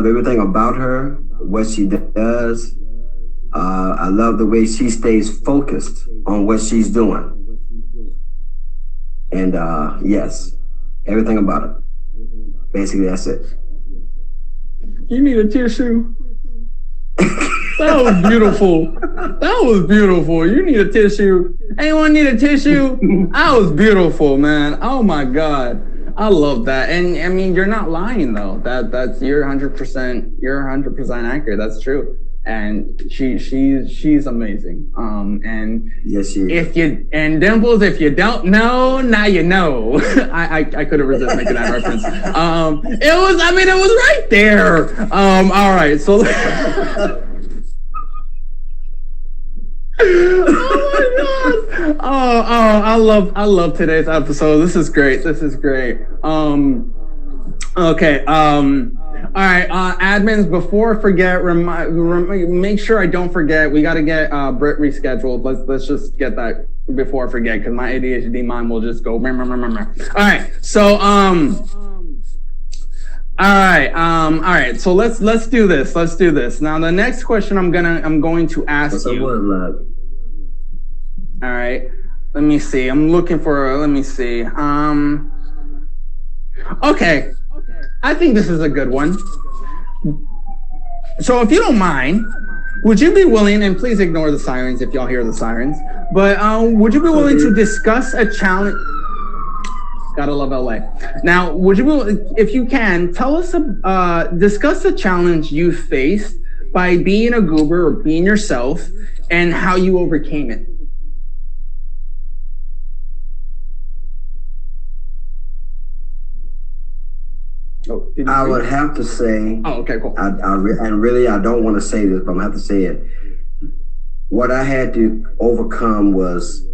everything about her, what she does. I love the way she stays focused on what she's doing. And yes, everything about it. Basically, that's it. You need a tissue. That was beautiful. You need a tissue. Anyone need a tissue? That was beautiful, man. Oh my God. I love that. And I mean, you're not lying though. That's you're 100% accurate. That's true. And she's amazing. And yes, she is. Dimples, if you don't know, now you know. I couldn't resist making that reference. It was right there. All right, so oh my God. I love today's episode. This is great. Okay. All right, admins, before I forget, make sure I don't forget, we got to get Britt rescheduled. Let's just get that before I forget, because my ADHD mind will just go. All right, so all right, so let's do this. Now the next question I'm going to ask you. All right, let me see. I'm looking for. Let me see. Okay. I think this is a good one. So if you don't mind, would you be willing, and please ignore the sirens if y'all hear the sirens, but would you be willing to discuss a challenge? Gotta love LA. Now, would you be, if you can, tell us, discuss a challenge you faced by being a goober or being yourself and how you overcame it. Oh, I would have to say. Oh, okay, cool. I don't want to say this, but I'm gonna have to say it. What I had to overcome was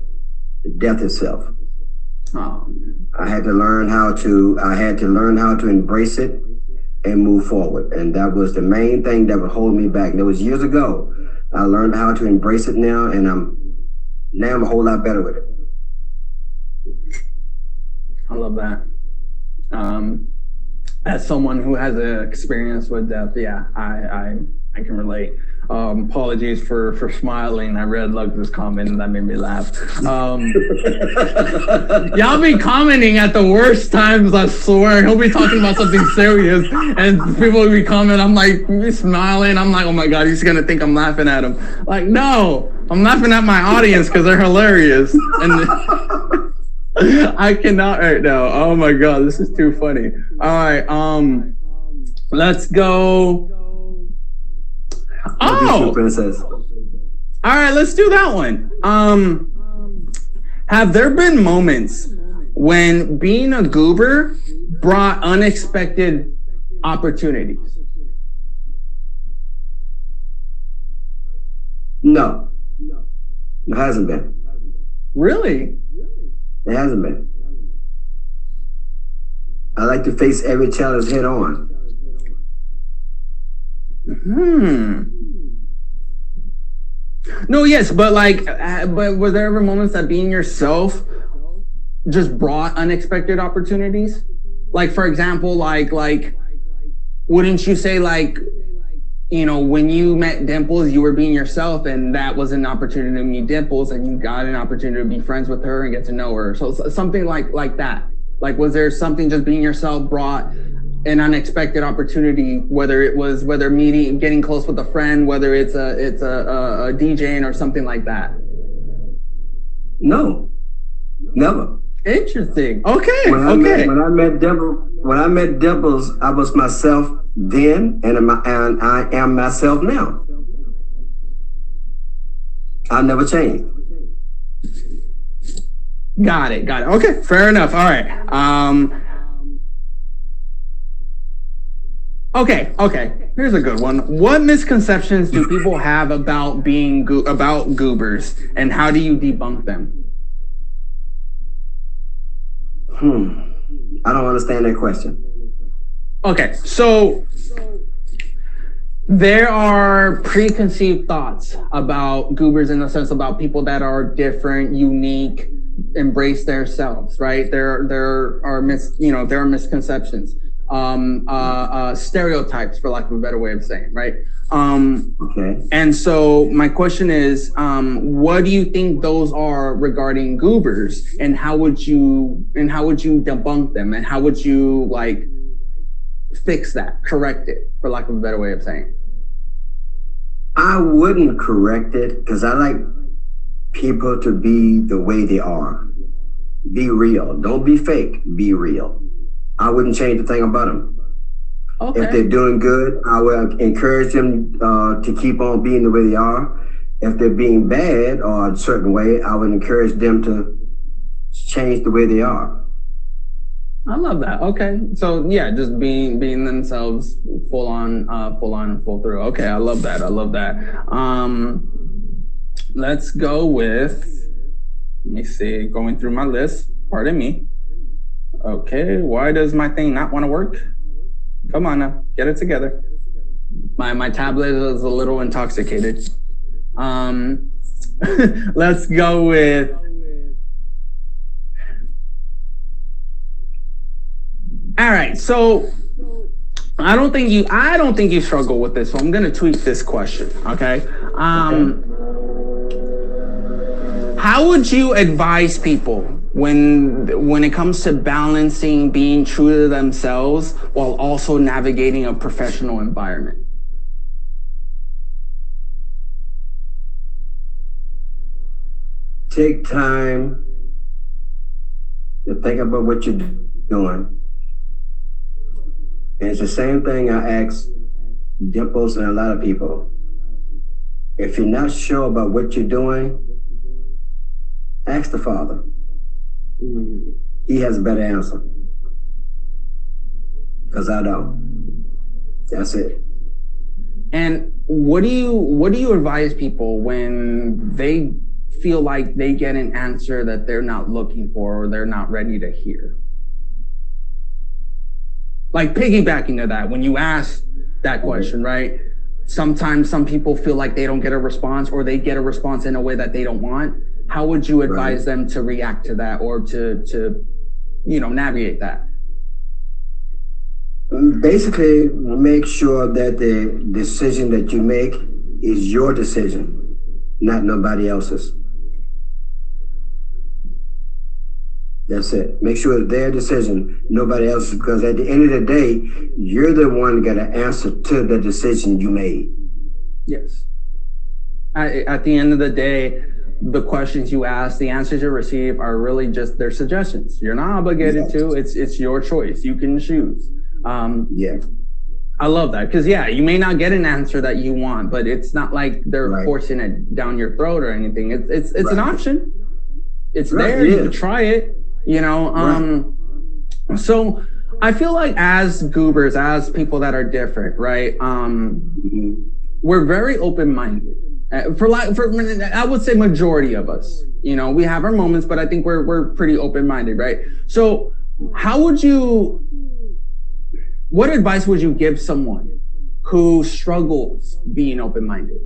death itself. Oh. I had to learn how to embrace it and move forward, and that was the main thing that would hold me back. That was years ago. I learned how to embrace it now, and I'm a whole lot better with it. I love that. As someone who has an experience with death, yeah, I can relate. Apologies for smiling. I read Lux's comment and that made me laugh. Y'all be commenting at the worst times, I swear. He'll be talking about something serious and people will be commenting. I'm like, be smiling. I'm like, oh my God, he's going to think I'm laughing at him. Like, no, I'm laughing at my audience because they're hilarious. And I cannot right now. Oh my God, this is too funny. All right, let's go. Oh, princess. All right, let's do that one. Have there been moments when being a goober brought unexpected opportunities? No, it hasn't been. Really? It hasn't been. I like to face every challenge head on. No, yes, but but were there ever moments that being yourself just brought unexpected opportunities? Like, for example, like, wouldn't you say when you met Dimples, you were being yourself, and that was an opportunity to meet Dimples, and you got an opportunity to be friends with her and get to know her. So something like that. Like, was there something just being yourself brought an unexpected opportunity, whether meeting, getting close with a friend, whether it's a DJing or something like that? No, never. Interesting. Okay. When I met Dimples, I was myself then, and I am myself now. I never changed. Got it. Okay, fair enough. All right. Okay. Here's a good one. What misconceptions do people have about being about goobers, and how do you debunk them? I don't understand that question. Okay, so there are preconceived thoughts about goobers in the sense about people that are different, unique, embrace themselves, right? There are misconceptions, stereotypes, for lack of a better way of saying, right? Okay. And so my question is, what do you think those are regarding goobers, and how would you debunk them, and how would you fix that, correct it, for lack of a better way of saying? I wouldn't correct it because I like people to be the way they are. Be real. Don't be fake. Be real. I wouldn't change a thing about them. Okay. If they're doing good, I will encourage them to keep on being the way they are. If they're being bad or a certain way, I would encourage them to change the way they are. I love that. Okay. So yeah, just being themselves full on and full through. Okay. I love that. Let's go with, let me see, going through my list. Pardon me. Okay. Why does my thing not want to work? Come on now, get it together. My tablet is a little intoxicated. Let's go with, all right, so I don't think you struggle with this, so I'm gonna tweak this question, okay? How would you advise people when it comes to balancing being true to themselves while also navigating a professional environment? Take time to think about what you're doing. And it's the same thing I ask Dimples and a lot of people. If you're not sure about what you're doing, ask the Father. He has a better answer. Because I don't. That's it. And what do you advise people when they feel like they get an answer that they're not looking for or they're not ready to hear? Like, piggybacking to that, when you ask that question, right? Sometimes some people feel like they don't get a response, or they get a response in a way that they don't want. How would you advise them to react to that, or to navigate that? Basically, make sure that the decision that you make is your decision, not nobody else's. That's it. Make sure it's their decision, nobody else's, because at the end of the day, you're the one that got to answer to the decision you made. Yes. At the end of the day, the questions you ask, the answers you receive are really just their suggestions. You're not obligated to. It's your choice. You can choose. Yeah. I love that because you may not get an answer that you want, but it's not like they're forcing it down your throat or anything. It's an option. It's there. You can try it. You know. So I feel like as goobers, as people that are different, right? We're very open-minded. For I would say majority of us. You know, we have our moments, but I think we're pretty open-minded, right? So what advice would you give someone who struggles being open-minded?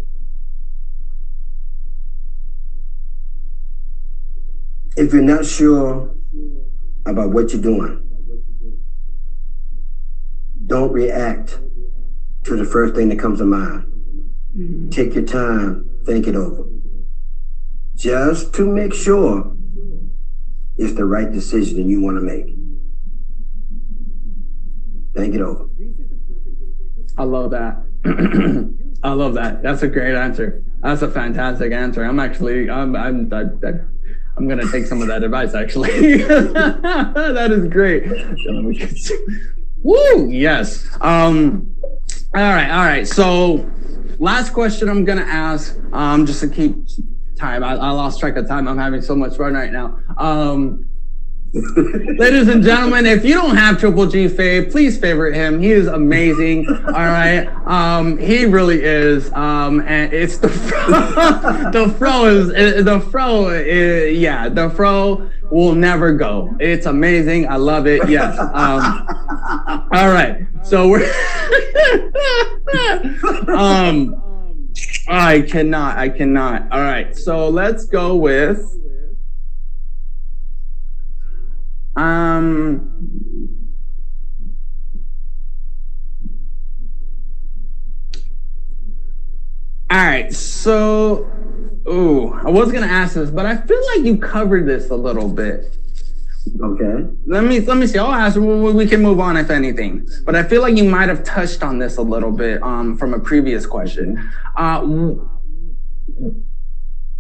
If you're not sure about what you're doing, don't react to the first thing that comes to mind. Take your time, think it over. Just to make sure it's the right decision that you want to make. Think it over. I love that. I love that. That's a great answer. That's a fantastic answer. I'm gonna take some of that advice actually. That is great. Woo! Yes. All right. So last question I'm gonna ask, just to keep time. I lost track of time. I'm having so much fun right now. Ladies and gentlemen, if you don't have Triple G fave, please favorite him. He is amazing. All right. He really is. And it's the fro will never go. It's amazing. I love it. Yes. All right. So we're I cannot. All right. So let's go with all right, so I was gonna ask this, but I feel like you covered this a little bit. Okay. Let me see. I'll ask. We can move on if anything, but I feel like you might have touched on this a little bit from a previous question.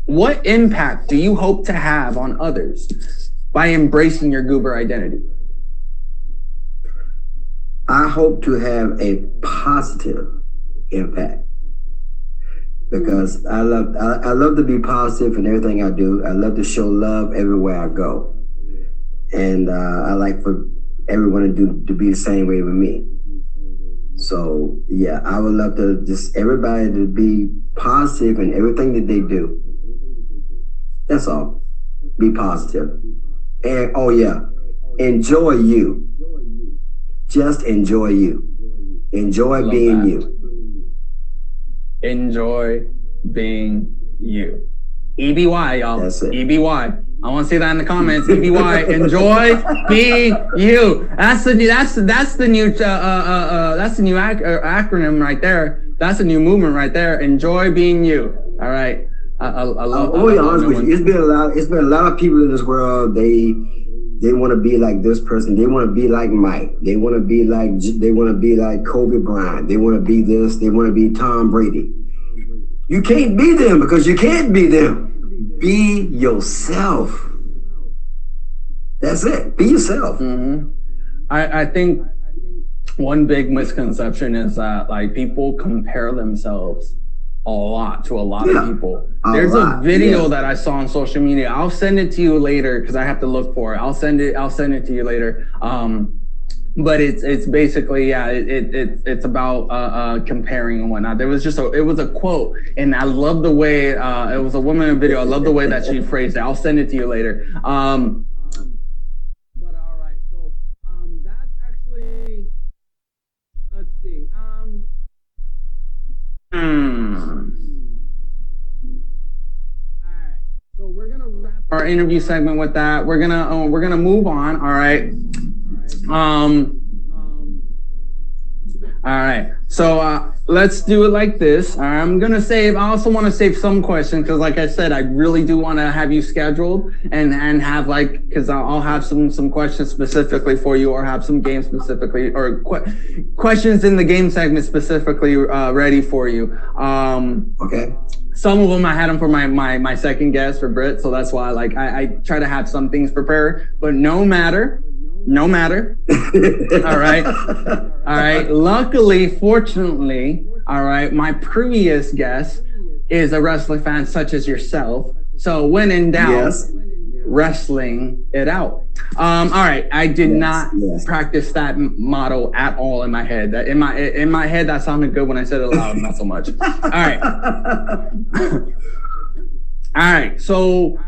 What impact do you hope to have on others by embracing your goober identity? I hope to have a positive impact because I love to be positive in everything I do. I love to show love everywhere I go, and I like for everyone to be the same way with me. So yeah, I would love to just everybody to be positive in everything that they do. That's all. Be positive. And enjoy you. Just enjoy you. Enjoy being you. Enjoy being you. EBY, y'all. That's it. EBY. I want to see that in the comments. EBY. Enjoy being you. That's the new acronym right there. That's a new movement right there. Enjoy being you. All right. I love. I'll be honest with you. It's been a lot of people in this world. They want to be like this person. They want to be like Mike. They want to be like Kobe Bryant. They want to be this. They want to be Tom Brady. You can't be them because you can't be them. Be yourself. That's it. Be yourself. Mm-hmm. I think one big misconception is that like people compare themselves a lot to a lot of people. There's a video that I saw on social media. I'll send it to you later because I have to look for it. I'll send it to you later. But it's basically it's about comparing and whatnot. It was a quote, and I love the way it was a woman in a video. I love the way that she phrased it. I'll send it to you later. But all right, so that's actually, let's see. All right, so we're gonna wrap our interview segment with that. We're gonna move on. All right. All right. So let's do it like this. I'm gonna save. I also want to save some questions because, like I said, I really do want to have you scheduled and have like because I'll have some questions specifically for you, or have some games specifically, or questions in the game segment specifically ready for you. Okay. Some of them I had them for my second guest for Britt, so that's why like I try to have some things prepared, but no matter. All right. All right. Luckily, fortunately, all right, my previous guest is a wrestling fan such as yourself. So when in doubt, Yes. wrestling it out. All right. I did not practice that motto at all in my head. That in my head that sounded good when I said it aloud, not so much. All right. All right. So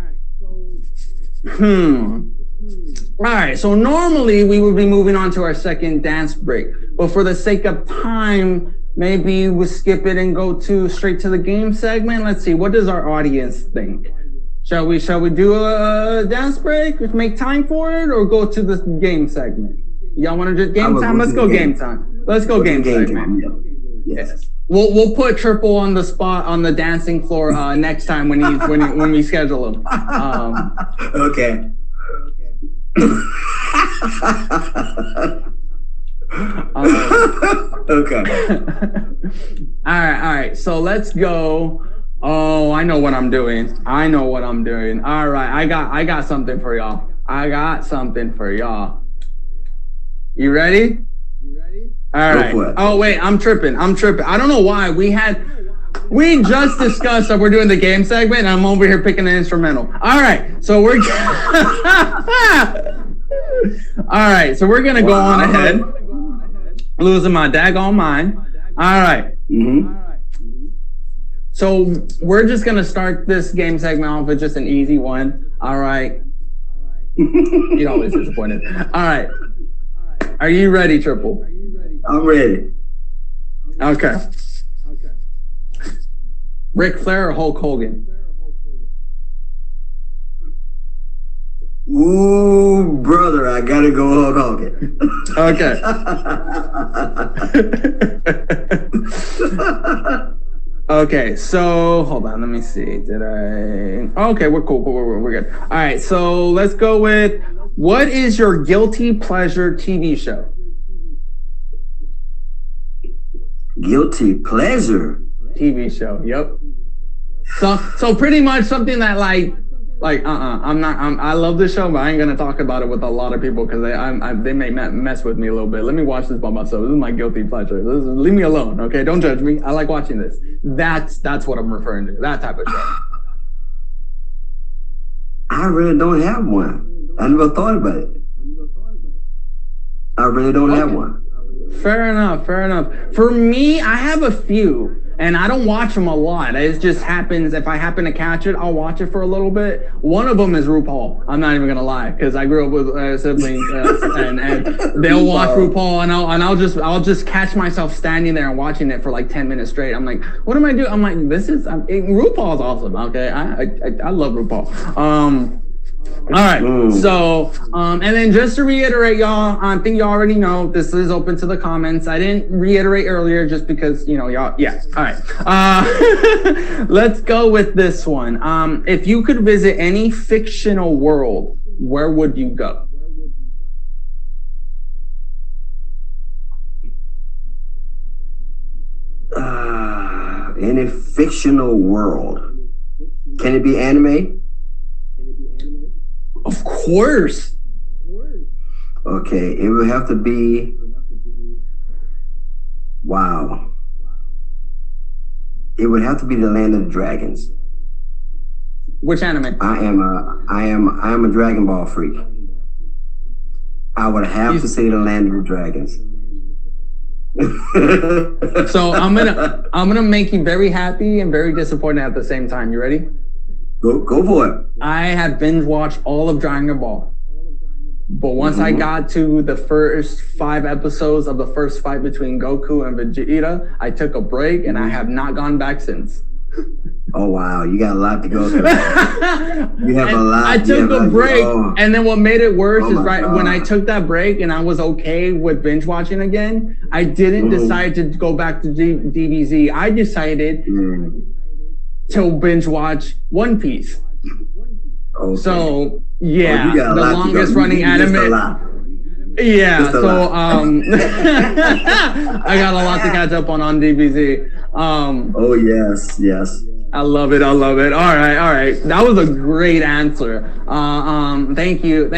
all right, so normally we would be moving on to our second dance break, but for the sake of time, maybe we'll skip it and go straight to the game segment. Let's see, what does our audience think? Shall we do a dance break, make time for it, or go to the game segment? Y'all want to do game time? Let's go game time. Let's go game segment. Yes. We'll put Triple on the spot on the dancing floor next time when we schedule him. Okay. Okay. All right. So let's go. Oh, I know what I'm doing. All right, I got something for y'all. You ready? All right. Oh wait, I'm tripping. I don't know why we just discussed that we're doing the game segment, and I'm over here picking an instrumental. All right, so we're gonna go on ahead. Losing my daggone mind. All right. Mm-hmm. So we're just gonna start this game segment off with just an easy one. All right. You're always disappointed. All right. Are you ready, Triple? I'm ready. Okay. Ric Flair or Hulk Hogan? Ooh, brother, I gotta go Hulk Hogan. Okay. Okay, so hold on, let me see. Okay, we're cool. We're good. All right, so let's go with, what is your guilty pleasure TV show? Guilty pleasure TV show. Yep. So pretty much something that I love this show, but I ain't gonna talk about it with a lot of people because they may mess with me a little bit. Let me watch this by myself. This is my guilty pleasure. Leave me alone, okay? Don't judge me. I like watching this. That's what I'm referring to. That type of show. I really don't have one. I never thought about it. I really don't have one. Fair enough. For me, I have a few, and I don't watch them a lot. It just happens, if I happen to catch it, I'll watch it for a little bit. One of them is RuPaul. I'm not even gonna lie, because I grew up with siblings, and they'll watch RuPaul, and I'll just catch myself standing there and watching it for like 10 minutes straight. I'm like, what am I doing? I'm like, RuPaul's awesome. Okay, I love RuPaul. All right, so, and then just to reiterate, y'all, I think y'all already know this is open to the comments. I didn't reiterate earlier just because, y'all, yeah, all right. Let's go with this one. If you could visit any fictional world, where would you go? Any fictional world. Can it be anime? Of course. Okay, it would have to be. Wow. It would have to be the Land of the Dragons. Which anime? I am a Dragon Ball freak. I would have to say the Land of the Dragons. So I'm gonna make you very happy and very disappointed at the same time. You ready? Go for it. I have binge watched all of Dragon Ball, but once I got to the first 5 episodes of the first fight between Goku and Vegeta, I took a break and I have not gone back since. Oh wow, you got a lot to go through. You have a lot. I took a break, and then what made it worse is when I God. took that break and I was okay with binge watching again, I didn't decide to go back to DBZ. I decided to binge watch One Piece. Okay. So yeah, the longest running anime. Yeah, so I got a lot to catch up on DBZ. Oh yes. I love it. All right. That was a great answer. Thank you,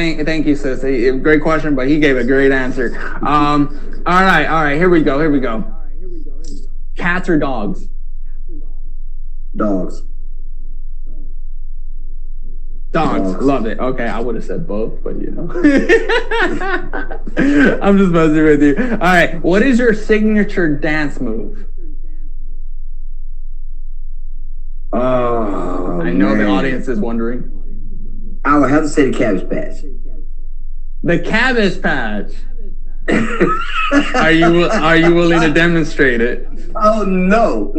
sis. Great question, but he gave a great answer. All right. Here we go. Cats or dogs? Dogs. Dogs. Love it. Okay, I would have said both, but you know. I'm just messing with you. All right. What is your signature dance move? Oh, I know the audience is wondering. I would have to say the Cabbage Patch. The Cabbage Patch. Are you willing to demonstrate it? Oh no.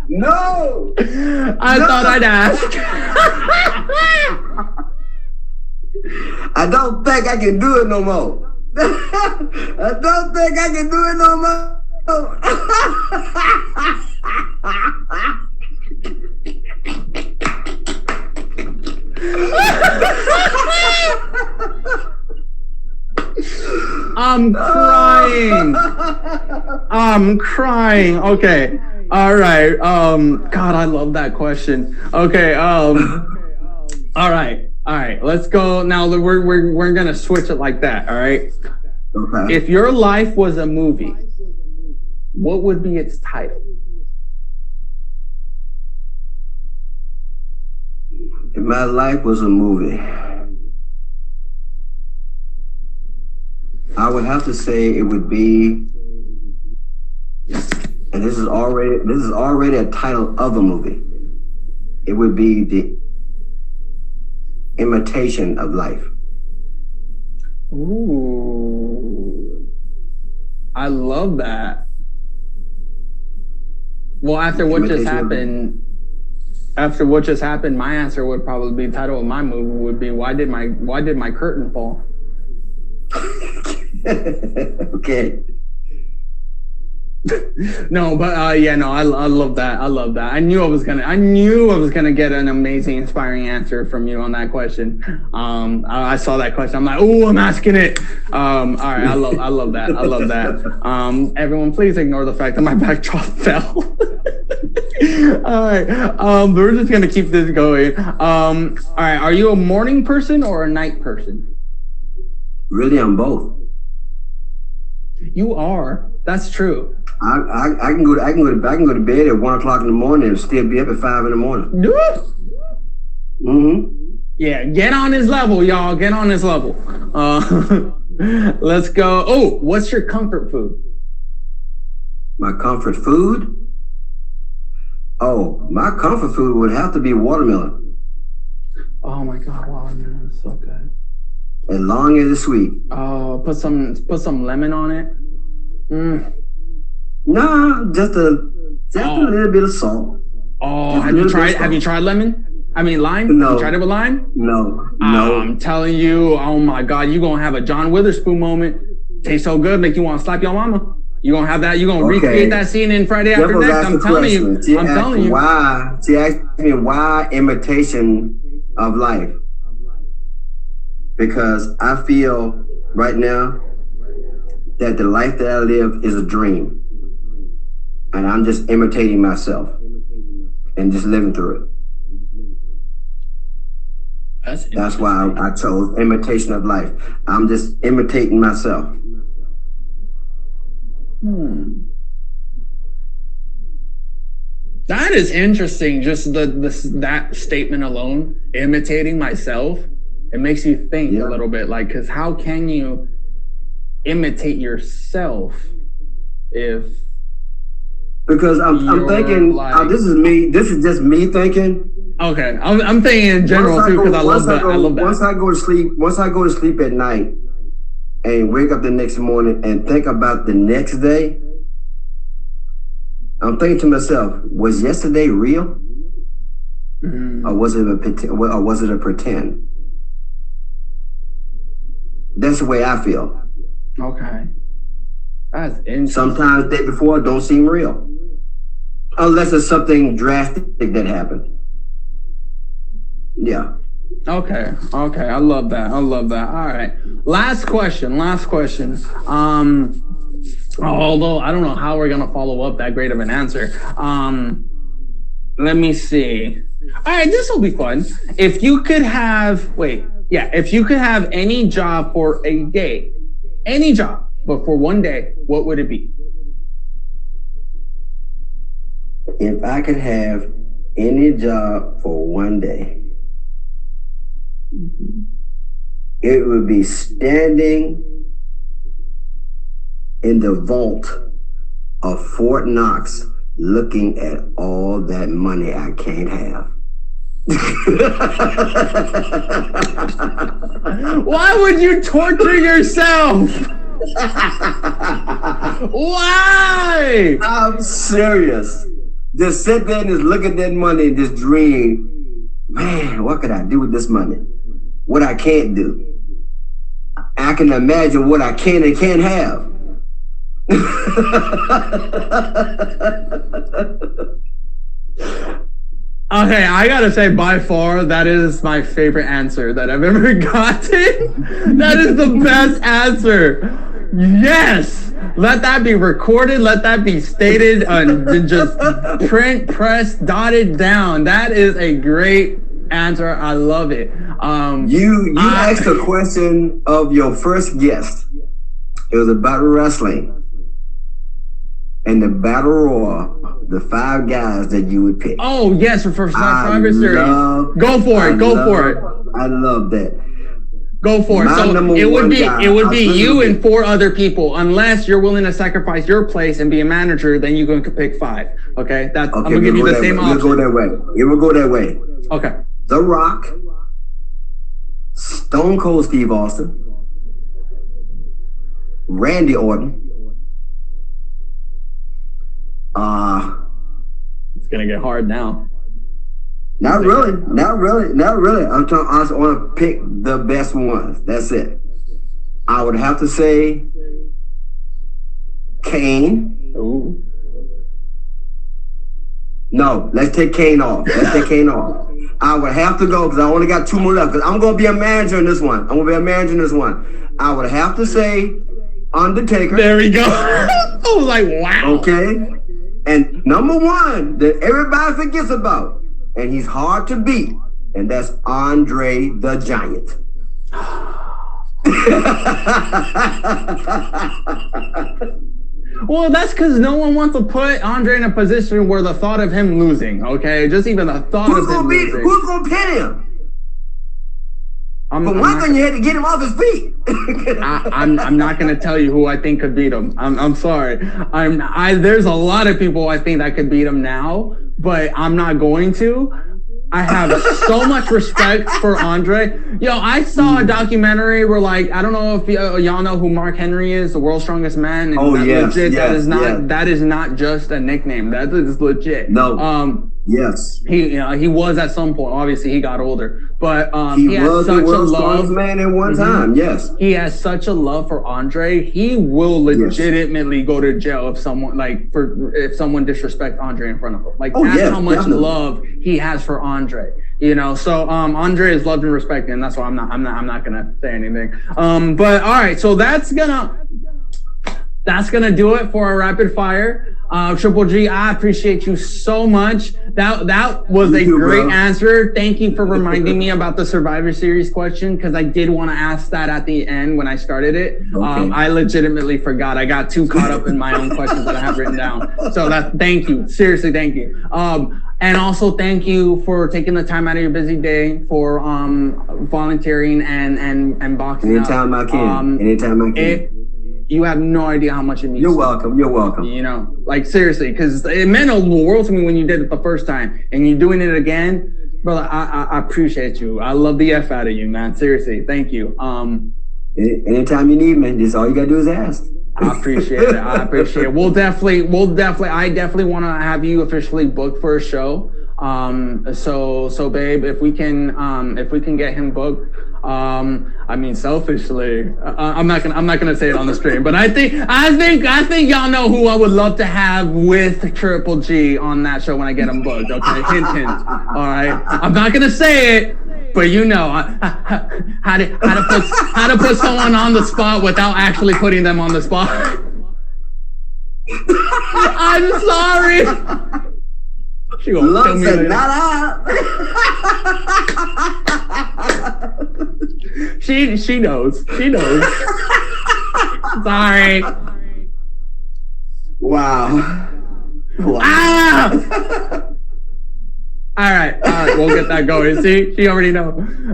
No. I thought I'd ask. I don't think I can do it no more. I don't think I can do it no more. I'm crying. Okay. All right. God, I love that question. Okay. All right. Let's go. Now we're gonna switch it like that. All right. Okay. If your life was a movie, what would be its title? If my life was a movie, I would have to say it would be, and this is already a title of a movie. It would be The Imitation of Life. Ooh, I love that. Well, after what just happened, my answer would probably be, the title of my movie would be, why did my curtain fall? Okay. No, but I love that. I knew I was gonna get an amazing, inspiring answer from you on that question. I saw that question. I'm like, oh, I'm asking it. All right, I love that. Everyone, please ignore the fact that my backdrop fell. All right. We're just gonna keep this going. All right. Are you a morning person or a night person? Really, I'm both. You are. That's true. I can go to bed at 1:00 in the morning and still be up at 5 in the morning. Yeah, get on his level, y'all. Get on his level. Let's go. Oh, what's your comfort food? My comfort food? Oh, my comfort food would have to be watermelon. Oh my God, watermelon is so good. As long as it's sweet. Oh, put some lemon on it. Nah, just a little bit of salt. Oh, have you tried lemon? I mean lime? No. You tried it with lime? No. I'm telling you, oh my God, you're gonna have a John Witherspoon moment. Tastes so good, make you want to slap your mama. You're gonna have that, you're gonna recreate that scene in Friday After Next. I'm telling you. She asked me why imitation of life? Because I feel right now that the life that I live is a dream. And I'm just imitating myself and just living through it. That's why I chose imitation of life. I'm just imitating myself. That is interesting. Just that statement alone, imitating myself, it makes you think a little bit, like, because how can you imitate yourself if? Because I'm thinking, like, this is just me thinking. Okay, I'm thinking in general too, because I love that. Once I go to sleep at night and wake up the next morning and think about the next day, I'm thinking to myself, was yesterday real, or was it a pretend? That's the way I feel. Okay. That's interesting. Sometimes the day before don't seem real, unless it's something drastic that happened. Yeah. Okay. I love that. All right. Last question. Although I don't know how we're gonna follow up that great of an answer. Let me see. All right, this will be fun. If you could have any job for a day, any job, but for one day, what would it be? If I could have any job for one day, it would be standing in the vault of Fort Knox looking at all that money I can't have. Why would you torture yourself? Why? I'm serious. Just sit there and just look at that money and just dream, man, what could I do with this money? What I can't do. I can imagine what I can and can't have. Okay, I gotta say, by far, that is my favorite answer that I've ever gotten. That is the best answer. Yes! Let that be recorded, let that be stated, and just press, dotted down. That is a great answer. I love it. You asked a question of your first guest. It was about wrestling. And the battle royal, the 5 guys that you would pick. Oh yes, for Survivor Series. Go for it. I love that. Go for it. So it would be you and 4 other people, unless you're willing to sacrifice your place and be a manager. Then you can pick 5. Okay, I'm gonna give you the same option. It will go that way. Okay. The Rock, Stone Cold Steve Austin, Randy Orton. It's gonna get hard now. Not really. I just want to pick the best ones. That's it. I would have to say Kane. Ooh. No, let's take Kane off. I would have to go because I only got 2 more left. Because I'm going to be a manager in this one. I would have to say Undertaker. There we go. I was like, wow. Okay. And number 1 that everybody forgets about, and he's hard to beat, and that's Andre the Giant. Well, that's because no one wants to put Andre in a position where the thought of him losing, okay? Just even the thought of him losing. Who's going to pin him? But one thing, you had to get him off his feet. I'm not going to tell you who I think could beat him. I'm sorry. There's a lot of people I think that could beat him now, but I'm not going to. I have so much respect for Andre. Yo, I saw a documentary where, like, I don't know if y'all know who Mark Henry is, the world's strongest man. And that is not just a nickname. That is legit. No. Yes. He was at some point. Obviously, he got older, but he has such a love. Man, at one time, yes. He has such a love for Andre. He will legitimately go to jail if someone disrespects Andre in front of him. Like that's how much love he has for Andre. So Andre is loved and respected, and that's why I'm not gonna say anything. But all right, so that's gonna do it for our rapid fire. Triple G, I appreciate you so much. That was a great answer. Thank you for reminding me about the Survivor Series question, because I did want to ask that at the end when I started it. Okay. I legitimately forgot. I got too caught up in my own questions that I have written down. So thank you. Seriously, thank you. And also thank you for taking the time out of your busy day for volunteering and boxing Anytime I can. You have no idea how much it means. You're welcome. Like seriously, because it meant a world to me when you did it the first time, and you're doing it again, brother. I appreciate you. I love the F out of you, man. Seriously, thank you. Anytime you need me, just all you gotta do is ask. I appreciate it. I appreciate it. I definitely want to have you officially booked for a show. So babe, if we can get him booked, I mean, selfishly, I'm not gonna say it on the stream, but I think y'all know who I would love to have with Triple G on that show when I get him booked. Okay, hint, hint. All right, I'm not gonna say it. But you know how to put someone on the spot without actually putting them on the spot. I'm sorry. She gonna kill me later. She knows. She knows. Sorry. Wow. Ah! All right, we'll get that going. See, she already know.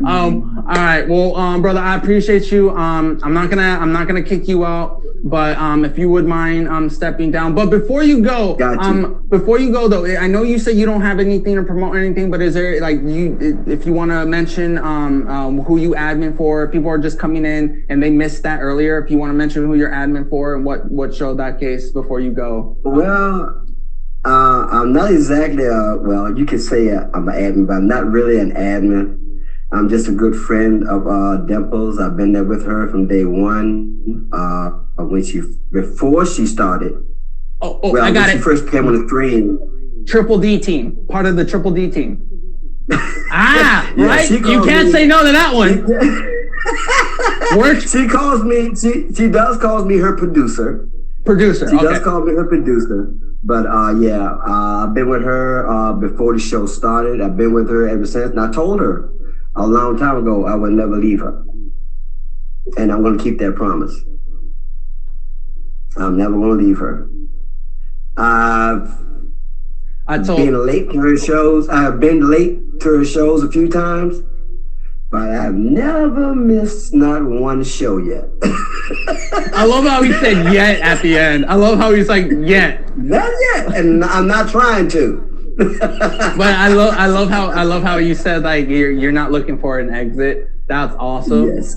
All right, well, brother, I appreciate you. I'm not gonna kick you out, but if you would mind stepping down. But before you go, though, I know you said you don't have anything to promote or anything, but is there if you want to mention who you admin for? People are just coming in and they missed that earlier. If you want to mention who you're admin for and what show that case before you go. Well. I'm not exactly you could say I'm an admin, but I'm not really an admin. I'm just a good friend of Dimples. I've been there with her from day one. Before she started. I got it. She first came on the screen. Triple D team, part of the Triple D team. Yeah, right? You can't say no to that one. She calls me. She does call me her producer. She does call me her producer. But I've been with her before the show started. I've been with her ever since. And I told her a long time ago I would never leave her. And I'm going to keep that promise. I'm never going to leave her. I've been late to her shows. I've been late to her shows a few times. But I've never missed not one show yet. I love how he said "yet" at the end. I love how he's like "yet." Not yet, and I'm not trying to. But I love how you said like you're not looking for an exit. That's awesome. Yes.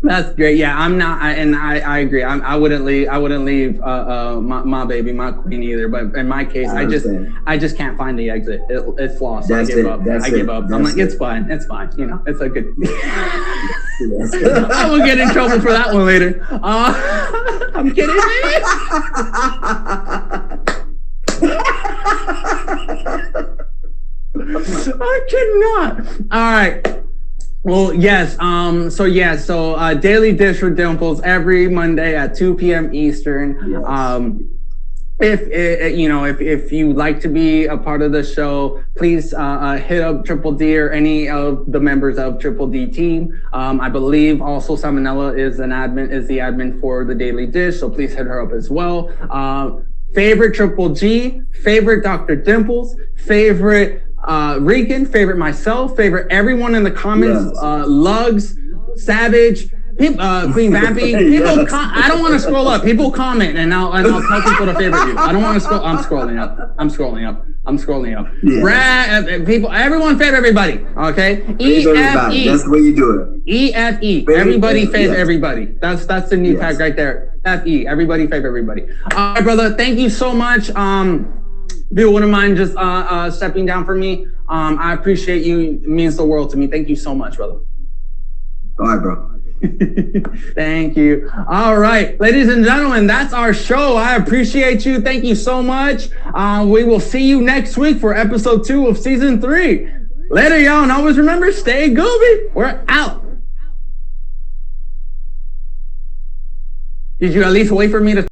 That's great. Yeah, I'm not, I agree. I wouldn't leave my baby, my queen either. But in my case, I just can't find the exit. It's lost. I give up. I'm like, it's fine. You know, it's a good. I will get in trouble for that one later. I'm kidding. I cannot. All right. Well, yes. So Daily Dish with Dimples every Monday at 2 p.m. Eastern. Yes. If you like to be a part of the show, please hit up Triple D or any of the members of Triple D team. I believe also Salmonella is the admin for the Daily Dish, so please hit her up as well. Favorite Triple G, favorite Dr. Dimples, favorite Regan, favorite myself, favorite everyone in the comments, yes. Lugs, Savage, Queen Vampy. People, I don't want to scroll up. People comment, and I'll tell people to favorite you. I don't want to scroll. I'm scrolling up. Yeah. Brad, people, everyone favorite everybody. Okay. EFE. That's the way you do it. EFE. Everybody favorite everybody. That's the new tag right there. FE. Everybody favorite everybody. All right, brother. Thank you so much. If you wouldn't mind just stepping down for me, I appreciate you. It means the world to me. Thank you so much, brother. All right, bro. Thank you. All right, ladies and gentlemen, that's our show. I appreciate you. Thank you so much. We will see you next week for episode 2 of season 3. Later, y'all, and always remember, stay gooby. We're out. Did you at least wait for me to